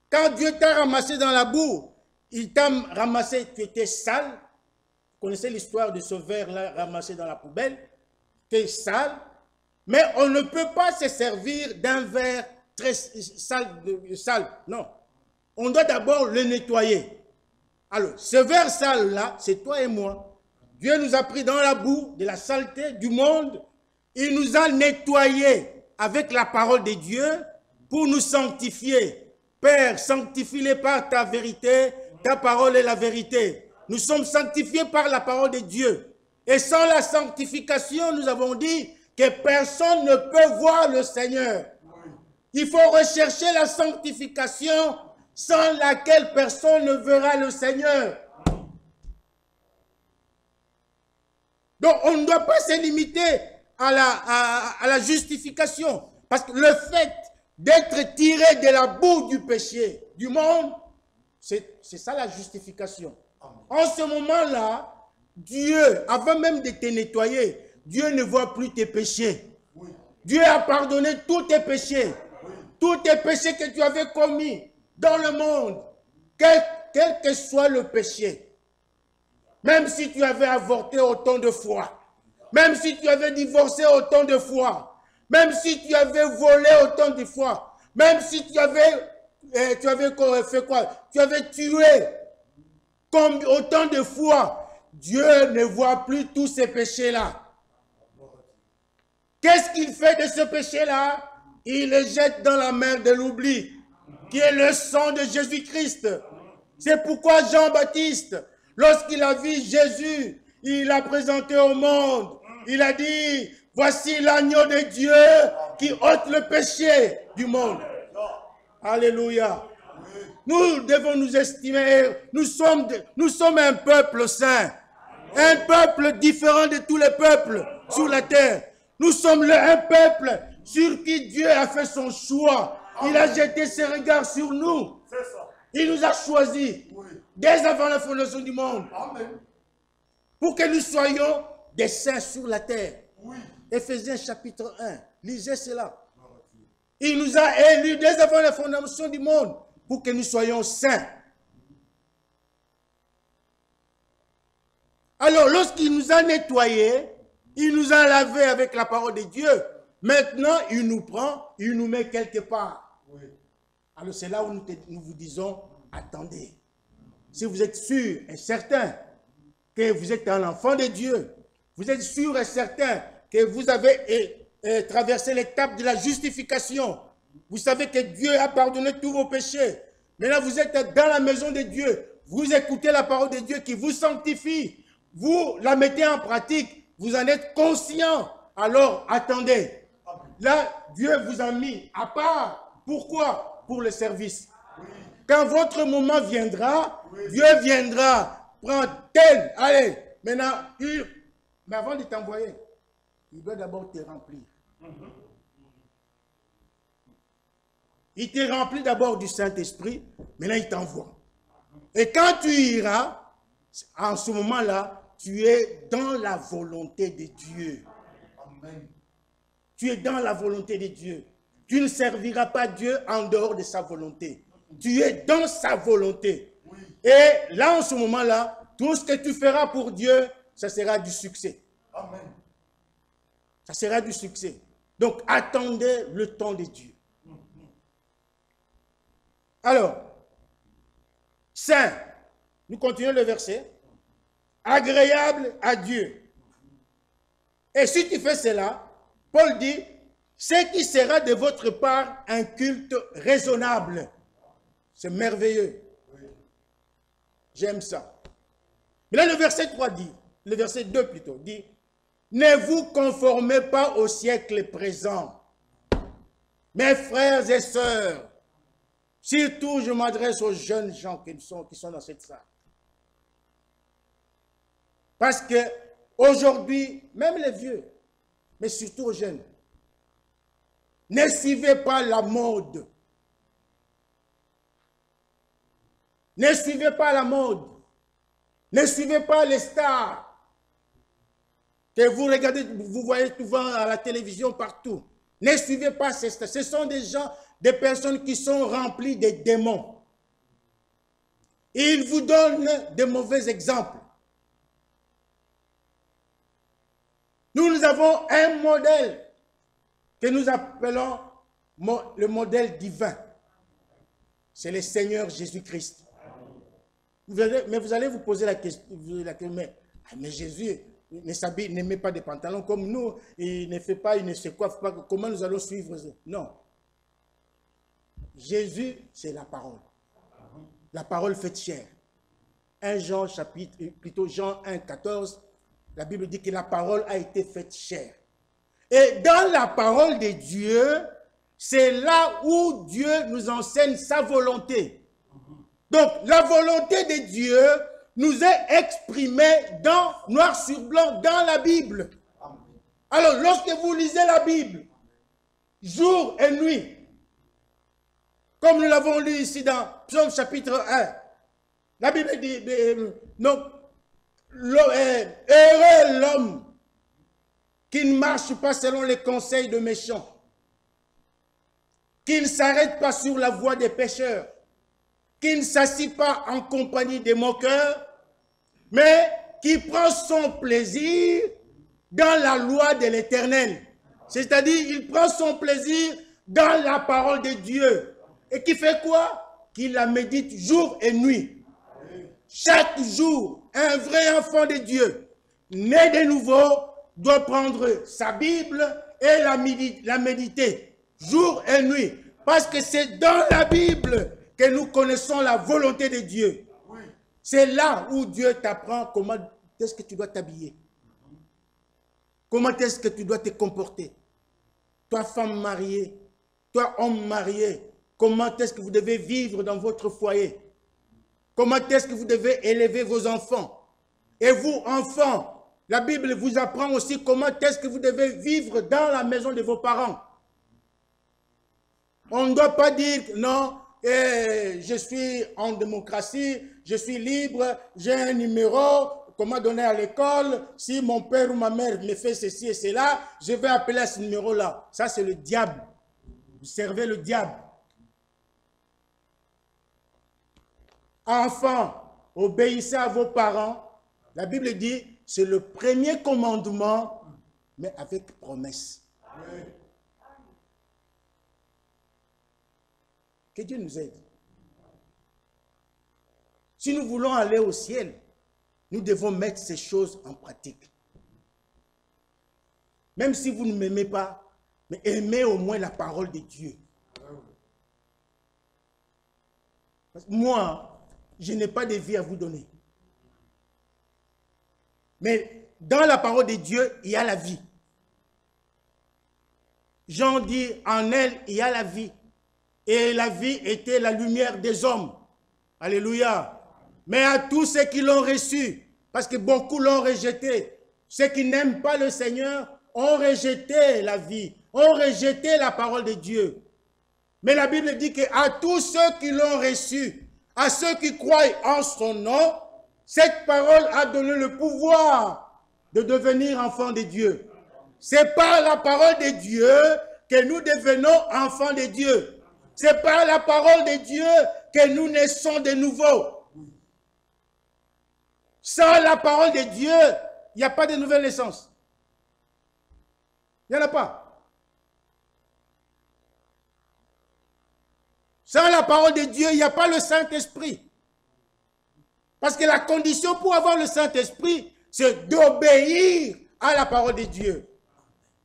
Quand Dieu t'a ramassé dans la boue, il t'a ramassé, tu étais sale. Vous connaissez l'histoire de ce verre-là ramassé dans la poubelle. Tu es sale. Mais on ne peut pas se servir d'un verre très sale. Non. On doit d'abord le nettoyer. Alors, ce verre sale-là, c'est toi et moi. Dieu nous a pris dans la boue de la saleté du monde. Il nous a nettoyés avec la parole de Dieu pour nous sanctifier. Père, sanctifie-les par ta vérité. Ta parole est la vérité. Nous sommes sanctifiés par la parole de Dieu. Et sans la sanctification, nous avons dit que personne ne peut voir le Seigneur. Il faut rechercher la sanctification sans laquelle personne ne verra le Seigneur. Donc, on ne doit pas se limiter à la justification. Parce que le fait d'être tiré de la boue du péché du monde, c'est ça la justification. En ce moment-là, Dieu, avant même de te nettoyer, Dieu ne voit plus tes péchés. Dieu a pardonné tous tes péchés. Tous tes péchés que tu avais commis dans le monde, quel que soit le péché. Même si tu avais avorté autant de fois, même si tu avais divorcé autant de fois, même si tu avais volé autant de fois, même si tu avais fait quoi? Tu avais tué comme autant de fois, Dieu ne voit plus tous ces péchés-là. Qu'est-ce qu'il fait de ce péché-là? Il les jette dans la mer de l'oubli, qui est le sang de Jésus-Christ. C'est pourquoi Jean-Baptiste, lorsqu'il a vu Jésus, il l'a présenté au monde. Il a dit, voici l'agneau de Dieu qui ôte le péché du monde. Alléluia. Nous devons nous estimer, nous sommes un peuple saint, un peuple différent de tous les peuples sur la terre. Nous sommes un peuple sur qui Dieu a fait son choix. Il a jeté ses regards sur nous. Il nous a choisis dès avant la fondation du monde pour que nous soyons des saints sur la terre. Éphésiens chapitre 1, lisez cela. Il nous a élus dès avant la fondation du monde pour que nous soyons saints. Alors, lorsqu'il nous a nettoyés, il nous a lavés avec la parole de Dieu. Maintenant, il nous prend, il nous met quelque part. Alors, c'est là où nous vous disons, attendez. Si vous êtes sûr et certain que vous êtes un enfant de Dieu, vous êtes sûr et certain que vous avez traversé l'étape de la justification. Vous savez que Dieu a pardonné tous vos péchés. Maintenant, vous êtes dans la maison de Dieu. Vous écoutez la parole de Dieu qui vous sanctifie. Vous la mettez en pratique. Vous en êtes conscient. Alors, attendez. Là, Dieu vous a mis à part. Pourquoi? Pour le service. Quand votre moment viendra, Dieu viendra prendre tel. Allez, maintenant, mais avant de t'envoyer, il doit d'abord te remplir. Il te remplit d'abord du Saint-Esprit, maintenant il t'envoie. Et quand tu iras, en ce moment-là, tu es dans la volonté de Dieu. Amen. Tu es dans la volonté de Dieu. Tu ne serviras pas Dieu en dehors de sa volonté. Tu es dans sa volonté. Oui. Et là, en ce moment-là, tout ce que tu feras pour Dieu, ça sera du succès. Amen. Ça sera du succès. Donc, attendez le temps de Dieu. Alors, saint, nous continuons le verset. Agréable à Dieu. Et si tu fais cela, Paul dit, ce qui sera de votre part un culte raisonnable. C'est merveilleux. J'aime ça. Mais là, le verset 3 dit, le verset 2 plutôt, dit, ne vous conformez pas au siècle présent. Mes frères et sœurs, surtout je m'adresse aux jeunes gens qui sont dans cette salle. Parce que aujourd'hui, même les vieux, mais surtout aux jeunes, ne suivez pas la mode. Ne suivez pas la mode. Ne suivez pas les stars que vous regardez, vous voyez souvent à la télévision partout. Ne suivez pas ces stars. Ce sont des gens, des personnes qui sont remplies de démons. Ils vous donnent de mauvais exemples. Nous avons un modèle que nous appelons le modèle divin. C'est le Seigneur Jésus-Christ. Mais vous allez vous poser la question, mais Jésus ne met pas de pantalons comme nous, il ne fait pas, il ne se coiffe pas, comment nous allons suivre? Non. Jésus, c'est la parole. La parole faite chair. Jean 1, 14, la Bible dit que la parole a été faite chair. Et dans la parole de Dieu, c'est là où Dieu nous enseigne sa volonté. Donc, la volonté de Dieu nous est exprimée dans noir sur blanc dans la Bible. Alors, lorsque vous lisez la Bible, jour et nuit, comme nous l'avons lu ici dans Psaume chapitre 1, la Bible dit, donc, heureux l'homme qui ne marche pas selon les conseils de méchants, qui ne s'arrête pas sur la voie des pécheurs, qui ne s'assit pas en compagnie des moqueurs, mais qui prend son plaisir dans la loi de l'Éternel. C'est-à-dire, il prend son plaisir dans la parole de Dieu. Et qui fait quoi? Qu'il la médite jour et nuit. Chaque jour, un vrai enfant de Dieu, né de nouveau, doit prendre sa Bible et la méditer jour et nuit. Parce que c'est dans la Bible que nous connaissons la volonté de Dieu. C'est là où Dieu t'apprend comment est-ce que tu dois t'habiller. Comment est-ce que tu dois te comporter. Toi, femme mariée, toi, homme marié, comment est-ce que vous devez vivre dans votre foyer. Comment est-ce que vous devez élever vos enfants. Et vous, enfants, la Bible vous apprend aussi comment est-ce que vous devez vivre dans la maison de vos parents. On ne doit pas dire, non, je suis en démocratie, je suis libre, j'ai un numéro qu'on m'a donné à l'école. Si mon père ou ma mère me fait ceci et cela, je vais appeler à ce numéro-là. Ça, c'est le diable. Vous servez le diable. Enfants, obéissez à vos parents. La Bible dit, c'est le premier commandement, mais avec promesse. Amen. Que Dieu nous aide. Si nous voulons aller au ciel, nous devons mettre ces choses en pratique. Même si vous ne m'aimez pas, mais aimez au moins la parole de Dieu. Parce que moi, je n'ai pas de vie à vous donner. Mais dans la parole de Dieu, il y a la vie. Jean dit, en elle, il y a la vie. Et la vie était la lumière des hommes. Alléluia. Mais à tous ceux qui l'ont reçu, parce que beaucoup l'ont rejeté, ceux qui n'aiment pas le Seigneur ont rejeté la vie, ont rejeté la parole de Dieu. Mais la Bible dit qu'à tous ceux qui l'ont reçu, à ceux qui croient en son nom, cette parole a donné le pouvoir de devenir enfants de Dieu. C'est par la parole de Dieu que nous devenons enfants de Dieu. C'est par la parole de Dieu que nous naissons de nouveau. Sans la parole de Dieu, il n'y a pas de nouvelle naissance. Il n'y en a pas. Sans la parole de Dieu, il n'y a pas le Saint-Esprit. Parce que la condition pour avoir le Saint-Esprit, c'est d'obéir à la parole de Dieu.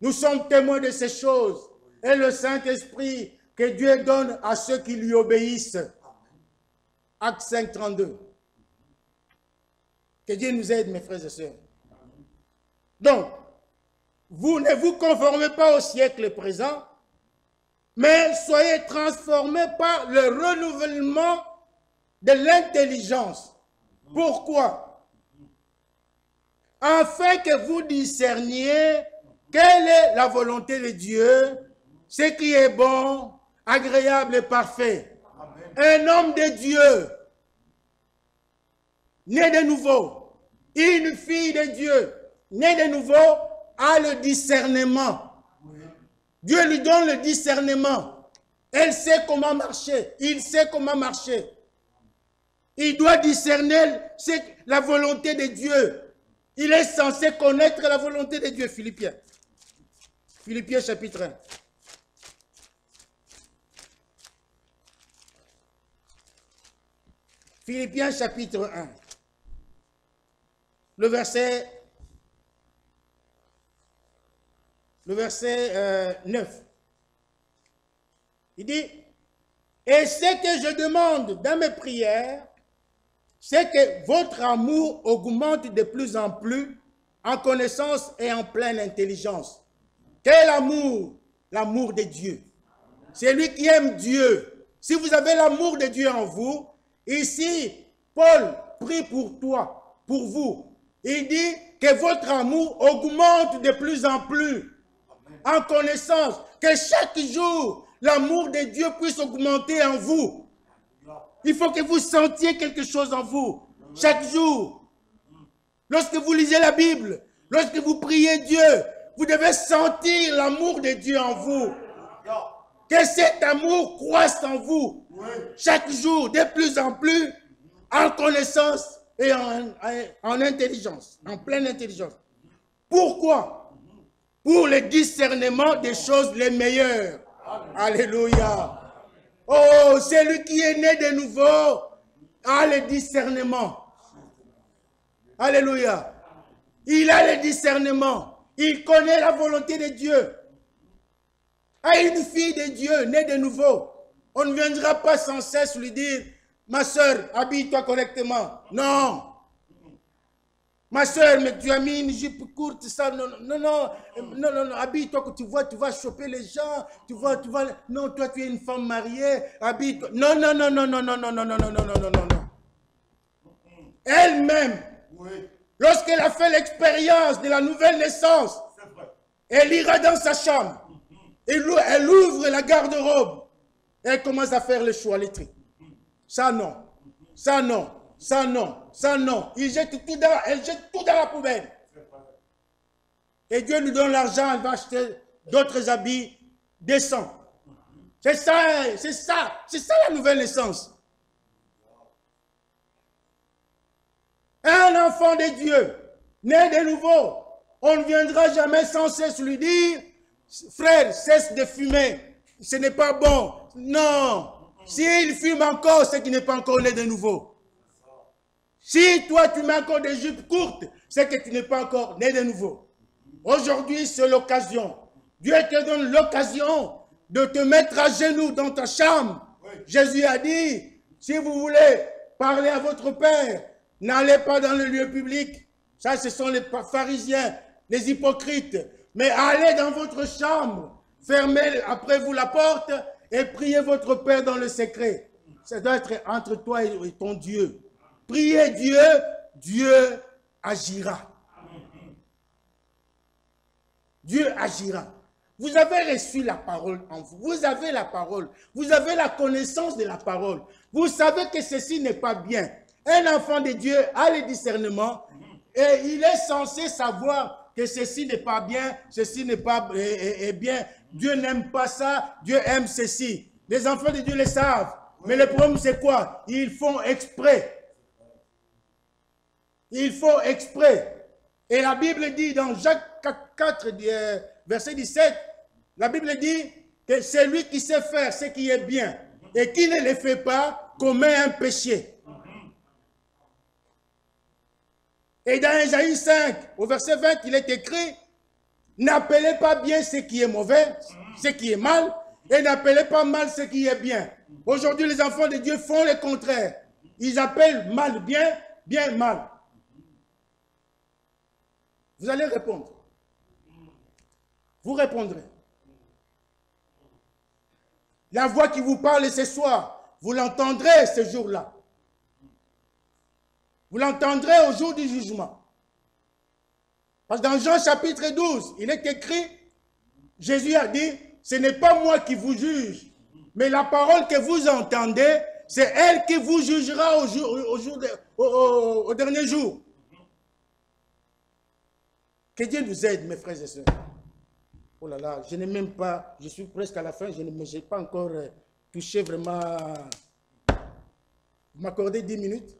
Nous sommes témoins de ces choses. Et le Saint-Esprit que Dieu donne à ceux qui lui obéissent. Acte 5, 32. Que Dieu nous aide, mes frères et sœurs. Donc, vous ne vous conformez pas au siècle présent, mais soyez transformés par le renouvellement de l'intelligence. Pourquoi? Afin que vous discerniez quelle est la volonté de Dieu, ce qui est bon, agréable et parfait. Amen. Un homme de Dieu née de nouveau, une fille de Dieu, née de nouveau, a le discernement. Dieu lui donne le discernement. Elle sait comment marcher. Il sait comment marcher. Il doit discerner la volonté de Dieu. Il est censé connaître la volonté de Dieu. Philippiens. Philippiens chapitre 1. Philippiens chapitre 1. Le verset 9. Il dit, et ce que je demande dans mes prières, c'est que votre amour augmente de plus en plus en connaissance et en pleine intelligence. Quel amour? L'amour de Dieu. C'est lui qui aime Dieu. Si vous avez l'amour de Dieu en vous, ici, Paul prie pour toi, pour vous. Il dit que votre amour augmente de plus en plus en connaissance, que chaque jour, l'amour de Dieu puisse augmenter en vous. Il faut que vous sentiez quelque chose en vous, chaque jour. Lorsque vous lisez la Bible, lorsque vous priez Dieu, vous devez sentir l'amour de Dieu en vous. Que cet amour croisse en vous, chaque jour, de plus en plus, en connaissance et en intelligence, en pleine intelligence. Pourquoi? Pour le discernement des choses les meilleures. Alléluia. Oh, celui qui est né de nouveau a le discernement. Alléluia. Il a le discernement. Il connaît la volonté de Dieu. À une fille de Dieu née de nouveau, on ne viendra pas sans cesse lui dire, ma soeur, habille-toi correctement. Non. Ma soeur, mais tu as mis une jupe courte, ça, non, habille-toi que tu vas choper les gens, non, toi tu es une femme mariée, habille-toi. Non. Elle-même, lorsqu'elle a fait l'expérience de la nouvelle naissance, elle ira dans sa chambre, elle ouvre la garde-robe, et elle commence à faire le choix, les tri. Ça non, ça non. Ça non, ça non. Elle jette tout dans la poubelle. Et Dieu lui donne l'argent, elle va acheter d'autres habits décents. C'est ça la nouvelle naissance. Un enfant de Dieu, né de nouveau, on ne viendra jamais sans cesse lui dire, frère, cesse de fumer, ce n'est pas bon. Non, s'il fume encore, c'est qu'il n'est pas encore né de nouveau. Si toi, tu mets encore des jupes courtes, c'est que tu n'es pas encore né de nouveau. Aujourd'hui, c'est l'occasion. Dieu te donne l'occasion de te mettre à genoux dans ta chambre. Oui. Jésus a dit, si vous voulez parler à votre Père, n'allez pas dans le lieu public. Ça, ce sont les pharisiens, les hypocrites. Mais allez dans votre chambre, fermez après vous la porte et priez votre Père dans le secret. Ça doit être entre toi et ton Dieu. Priez Dieu, Dieu agira. Dieu agira. Vous avez reçu la parole en vous. Vous avez la parole. Vous avez la connaissance de la parole. Vous savez que ceci n'est pas bien. Un enfant de Dieu a le discernement et il est censé savoir que ceci n'est pas bien, ceci n'est pas bien. Dieu n'aime pas ça, Dieu aime ceci. Les enfants de Dieu le savent. Mais le problème c'est quoi? Ils font exprès. Il faut exprès. Et la Bible dit dans Jacques 4, verset 17, la Bible dit que c'est lui qui sait faire ce qui est bien et qui ne le fait pas commet un péché. Et dans Ésaïe 5, au verset 20, il est écrit, n'appelez pas bien ce qui est mauvais, ce qui est mal, et n'appelez pas mal ce qui est bien. Aujourd'hui, les enfants de Dieu font le contraire. Ils appellent mal bien, bien mal. Vous allez répondre. Vous répondrez. La voix qui vous parle ce soir, vous l'entendrez ce jour-là. Vous l'entendrez au jour du jugement. Parce que dans Jean chapitre 12, il est écrit, Jésus a dit, ce n'est pas moi qui vous juge, mais la parole que vous entendez, c'est elle qui vous jugera au dernier jour. Que Dieu nous aide, mes frères et sœurs. Oh là là, je n'ai même pas, je suis presque à la fin, je n'ai pas encore touché vraiment. Vous m'accordez 10 minutes?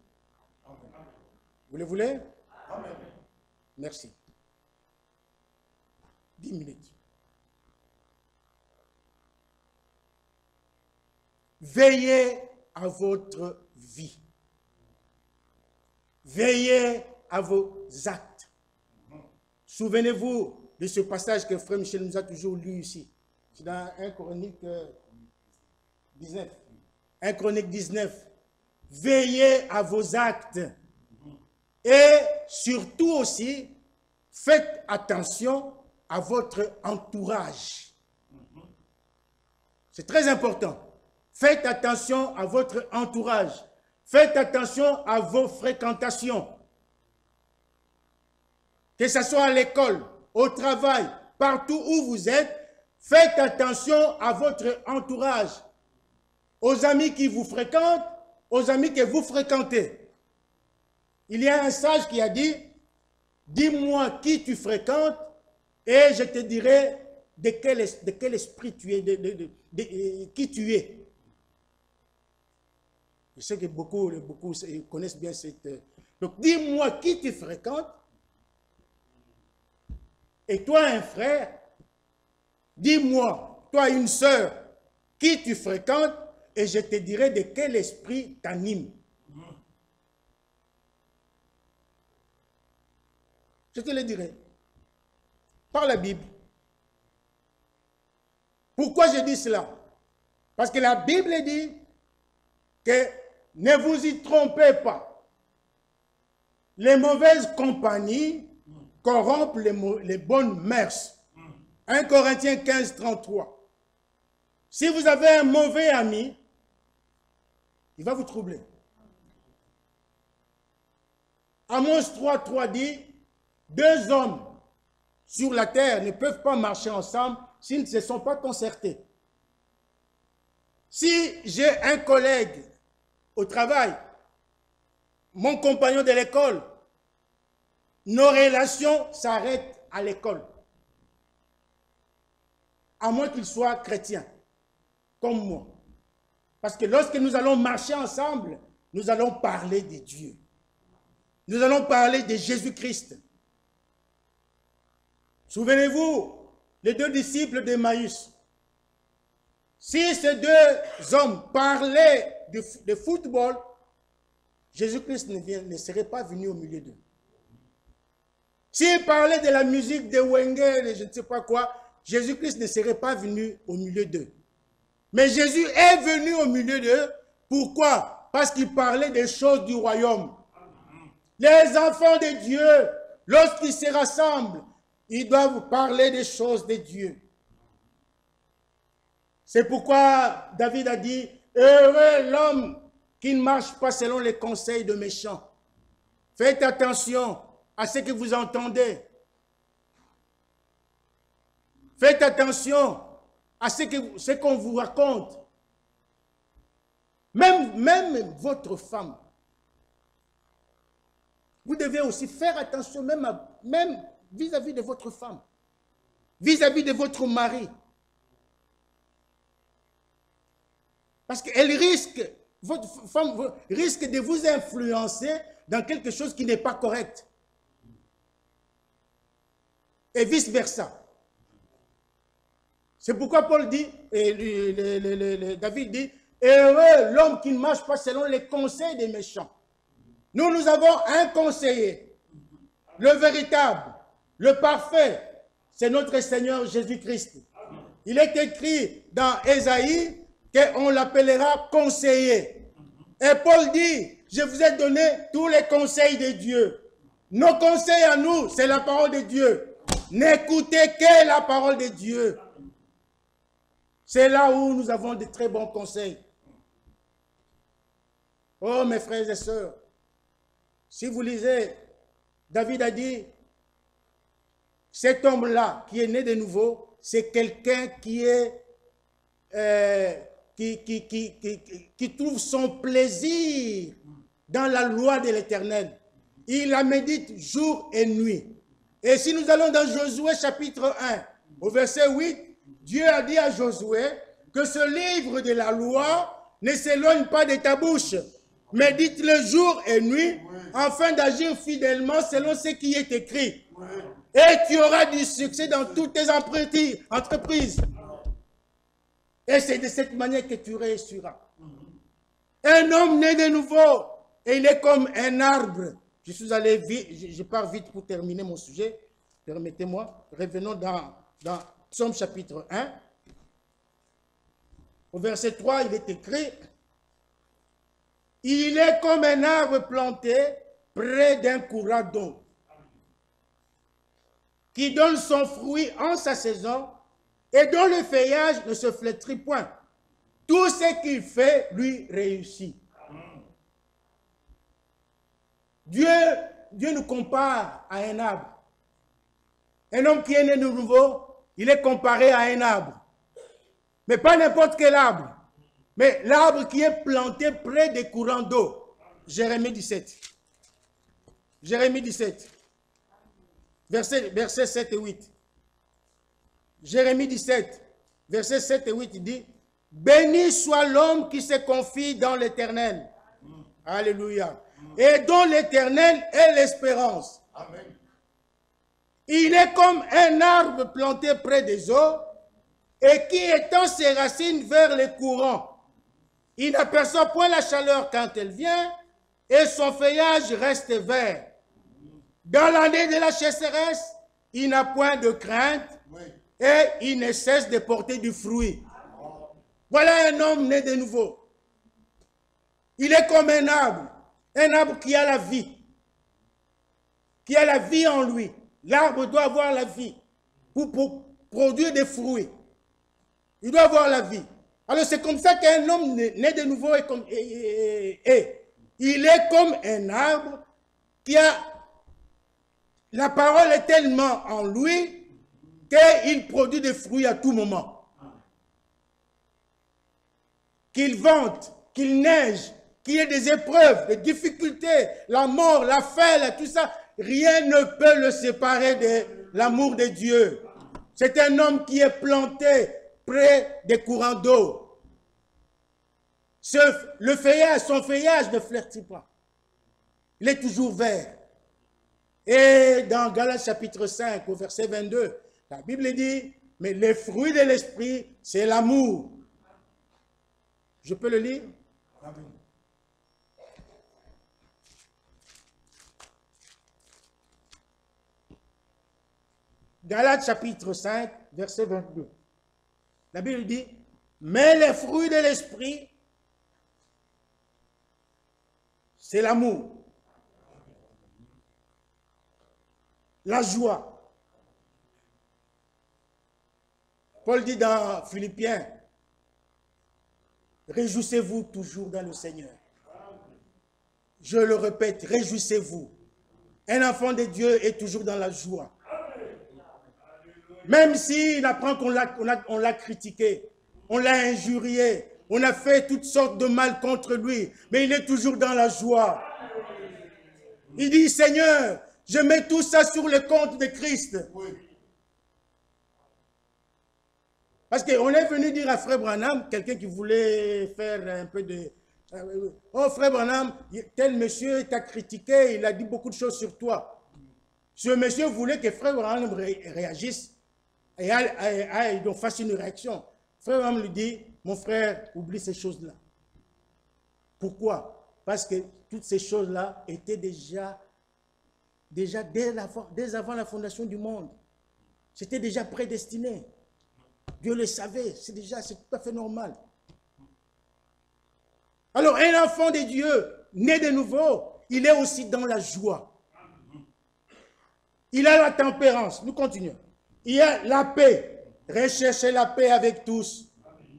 Vous le voulez? Merci. 10 minutes. Veillez à votre vie. Veillez à vos actes. Souvenez-vous de ce passage que Frère Michel nous a toujours lu ici. C'est dans 1 Chronique 19. 1 Chronique 19. Veillez à vos actes. Et surtout aussi, faites attention à votre entourage. C'est très important. Faites attention à votre entourage. Faites attention à vos fréquentations. Que ce soit à l'école, au travail, partout où vous êtes, faites attention à votre entourage. Aux amis qui vous fréquentent, aux amis que vous fréquentez. Il y a un sage qui a dit, dis-moi qui tu fréquentes et je te dirai de quel esprit tu es, qui tu es. Je sais que beaucoup connaissent bien cette... Donc, dis-moi qui tu fréquentes. Et toi, un frère, dis-moi, toi, une sœur, qui tu fréquentes, et je te dirai de quel esprit t'anime. Je te le dirai. Par la Bible. Pourquoi je dis cela? Parce que la Bible dit que ne vous y trompez pas. Les mauvaises compagnies corrompent les bonnes mœurs. 1 Corinthiens 15, 33. Si vous avez un mauvais ami, il va vous troubler. Amos 3, 3 dit, deux hommes sur la terre ne peuvent pas marcher ensemble s'ils ne se sont pas concertés. Si j'ai un collègue au travail, mon compagnon de l'école, nos relations s'arrêtent à l'école. À moins qu'il soit chrétien, comme moi. Parce que lorsque nous allons marcher ensemble, nous allons parler de Dieu. Nous allons parler de Jésus-Christ. Souvenez-vous, les deux disciples d'Emmaüs. Si ces deux hommes parlaient de football, Jésus-Christ ne serait pas venu au milieu d'eux. S'ils parlaient de la musique de Wenger et je ne sais pas quoi, Jésus-Christ ne serait pas venu au milieu d'eux. Mais Jésus est venu au milieu d'eux. Pourquoi? Parce qu'il parlait des choses du royaume. Les enfants de Dieu, lorsqu'ils se rassemblent, ils doivent parler des choses de Dieu. C'est pourquoi David a dit, heureux l'homme qui ne marche pas selon les conseils de méchants. Faites attention à ce que vous entendez. Faites attention à ce qu'on vous raconte. Même votre femme. Vous devez aussi faire attention même vis-à-vis de votre femme, vis-à-vis de votre mari. Parce qu'elle risque, votre femme risque de vous influencer dans quelque chose qui n'est pas correct. Et vice-versa. C'est pourquoi Paul dit, et David dit, heureux l'homme qui ne marche pas selon les conseils des méchants. Nous avons un conseiller, le véritable, le parfait, c'est notre Seigneur Jésus-Christ. Il est écrit dans Ésaïe qu'on l'appellera conseiller. Et Paul dit, je vous ai donné tous les conseils de Dieu. Nos conseils à nous, c'est la parole de Dieu. N'écoutez que la parole de Dieu. C'est là où nous avons de très bons conseils. Oh mes frères et sœurs, si vous lisez, David a dit, cet homme-là qui est né de nouveau, c'est quelqu'un qui est qui trouve son plaisir dans la loi de l'Éternel. Il la médite jour et nuit. Et si nous allons dans Josué chapitre 1, au verset 8, Dieu a dit à Josué que ce livre de la loi ne s'éloigne pas de ta bouche. Médite-le jour et nuit, afin d'agir fidèlement selon ce qui est écrit. Et tu auras du succès dans toutes tes entreprises. Et c'est de cette manière que tu réussiras. Un homme né de nouveau, et il est comme un arbre. Je suis allé vite, je pars vite pour terminer mon sujet. Permettez-moi. Revenons dans Psaume chapitre 1. Au verset 3, il est écrit: il est comme un arbre planté près d'un courant d'eau, qui donne son fruit en sa saison et dont le feuillage ne se flétrit point. Tout ce qu'il fait lui réussit. Dieu nous compare à un arbre. Un homme qui est né de nouveau, il est comparé à un arbre. Mais pas n'importe quel arbre. Mais l'arbre qui est planté près des courants d'eau. Jérémie 17. Jérémie 17. Versets 7 et 8. Jérémie 17, versets 7 et 8, il dit: béni soit l'homme qui se confie dans l'Éternel. Alléluia. Et dont l'Éternel est l'espérance. Amen. Il est comme un arbre planté près des eaux et qui étend ses racines vers les courants. Il n'aperçoit point la chaleur quand elle vient et son feuillage reste vert. Dans l'année de la chasseresse, il n'a point de crainte et il ne cesse de porter du fruit. Voilà un homme né de nouveau. Il est comme un arbre qui a la vie, qui a la vie en lui. L'arbre doit avoir la vie pour produire des fruits. Il doit avoir la vie. Alors c'est comme ça qu'un homme né de nouveau est comme, il est comme un arbre qui a, la parole est tellement en lui qu'il produit des fruits à tout moment. Qu'il vente, qu'il neige, qu'il y ait des épreuves, des difficultés, la mort, la faim, tout ça, rien ne peut le séparer de l'amour de Dieu. C'est un homme qui est planté près des courants d'eau. Le feuillage, son feuillage ne flétrit pas. Il est toujours vert. Et dans Galates chapitre 5, au verset 22, la Bible dit, mais les fruits de l'esprit, c'est l'amour. Je peux le lire? Amen. Galates chapitre 5, verset 22. La Bible dit, mais les fruits de l'esprit, c'est l'amour, la joie. Paul dit dans Philippiens, réjouissez-vous toujours dans le Seigneur. Je le répète, réjouissez-vous. Un enfant de Dieu est toujours dans la joie. Même s'il apprend qu'on l'a critiqué, on l'a injurié, on a fait toutes sortes de mal contre lui, mais il est toujours dans la joie. Il dit, Seigneur, je mets tout ça sur le compte de Christ. Parce qu'on est venu dire à Frère Branham, quelqu'un qui voulait faire un peu de... Oh, Frère Branham, tel monsieur t'a critiqué, il a dit beaucoup de choses sur toi. Ce monsieur voulait que Frère Branham réagisse et donc fasse une réaction. Frère Branham lui dit, mon frère, oublie ces choses-là. Pourquoi? Parce que toutes ces choses-là étaient déjà dès avant la fondation du monde. C'était déjà prédestiné. Dieu le savait, c'est tout à fait normal. Alors, un enfant de Dieu, né de nouveau, il est aussi dans la joie. Il a la tempérance. Nous continuons. Il y a la paix. Recherchez la paix avec tous.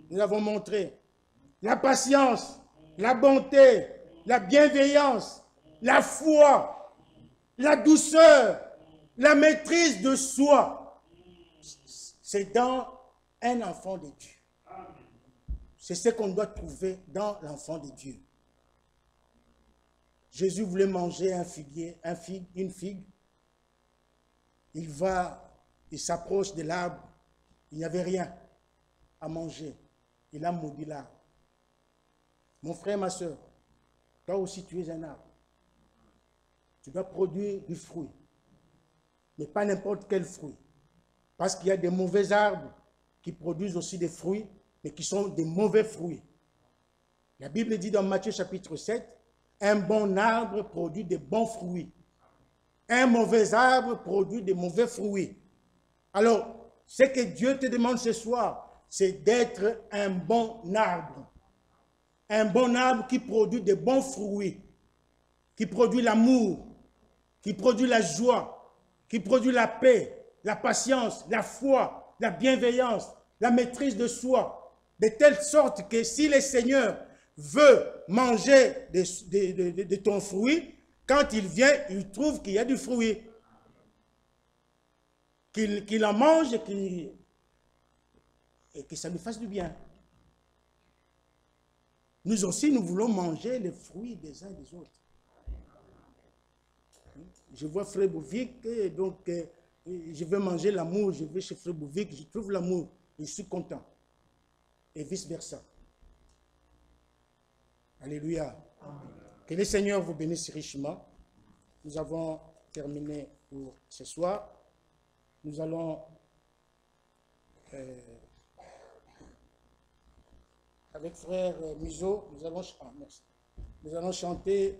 Nous l'avons montré. La patience, la bonté, la bienveillance, la foi, la douceur, la maîtrise de soi. C'est dans un enfant de Dieu. C'est ce qu'on doit trouver dans l'enfant de Dieu. Jésus voulait manger une figue. Il s'approche de l'arbre. Il n'y avait rien à manger. Il a maudit l'arbre. Mon frère, ma soeur, toi aussi tu es un arbre. Tu dois produire du fruit. Mais pas n'importe quel fruit. Parce qu'il y a des mauvais arbres qui produisent aussi des fruits, mais qui sont des mauvais fruits. La Bible dit dans Matthieu chapitre 7, un bon arbre produit de bons fruits. Un mauvais arbre produit de mauvais fruits. Alors, ce que Dieu te demande ce soir, c'est d'être un bon arbre. Un bon arbre qui produit de bons fruits, qui produit l'amour, qui produit la joie, qui produit la paix, la patience, la foi, la bienveillance, la maîtrise de soi, de telle sorte que si le Seigneur veut manger de ton fruit, quand il vient, il trouve qu'il y a du fruit. Qu'il en mange et que ça lui fasse du bien. Nous aussi, nous voulons manger les fruits des uns et des autres. Je vois Frère Bouvic, donc je veux manger l'amour, je vais chez Frère Bouvic, je trouve l'amour, je suis content. Et vice-versa. Alléluia. Amen. Que le Seigneur vous bénisse richement. Nous avons terminé pour ce soir. Nous allons, avec Frère Museau, nous allons chanter.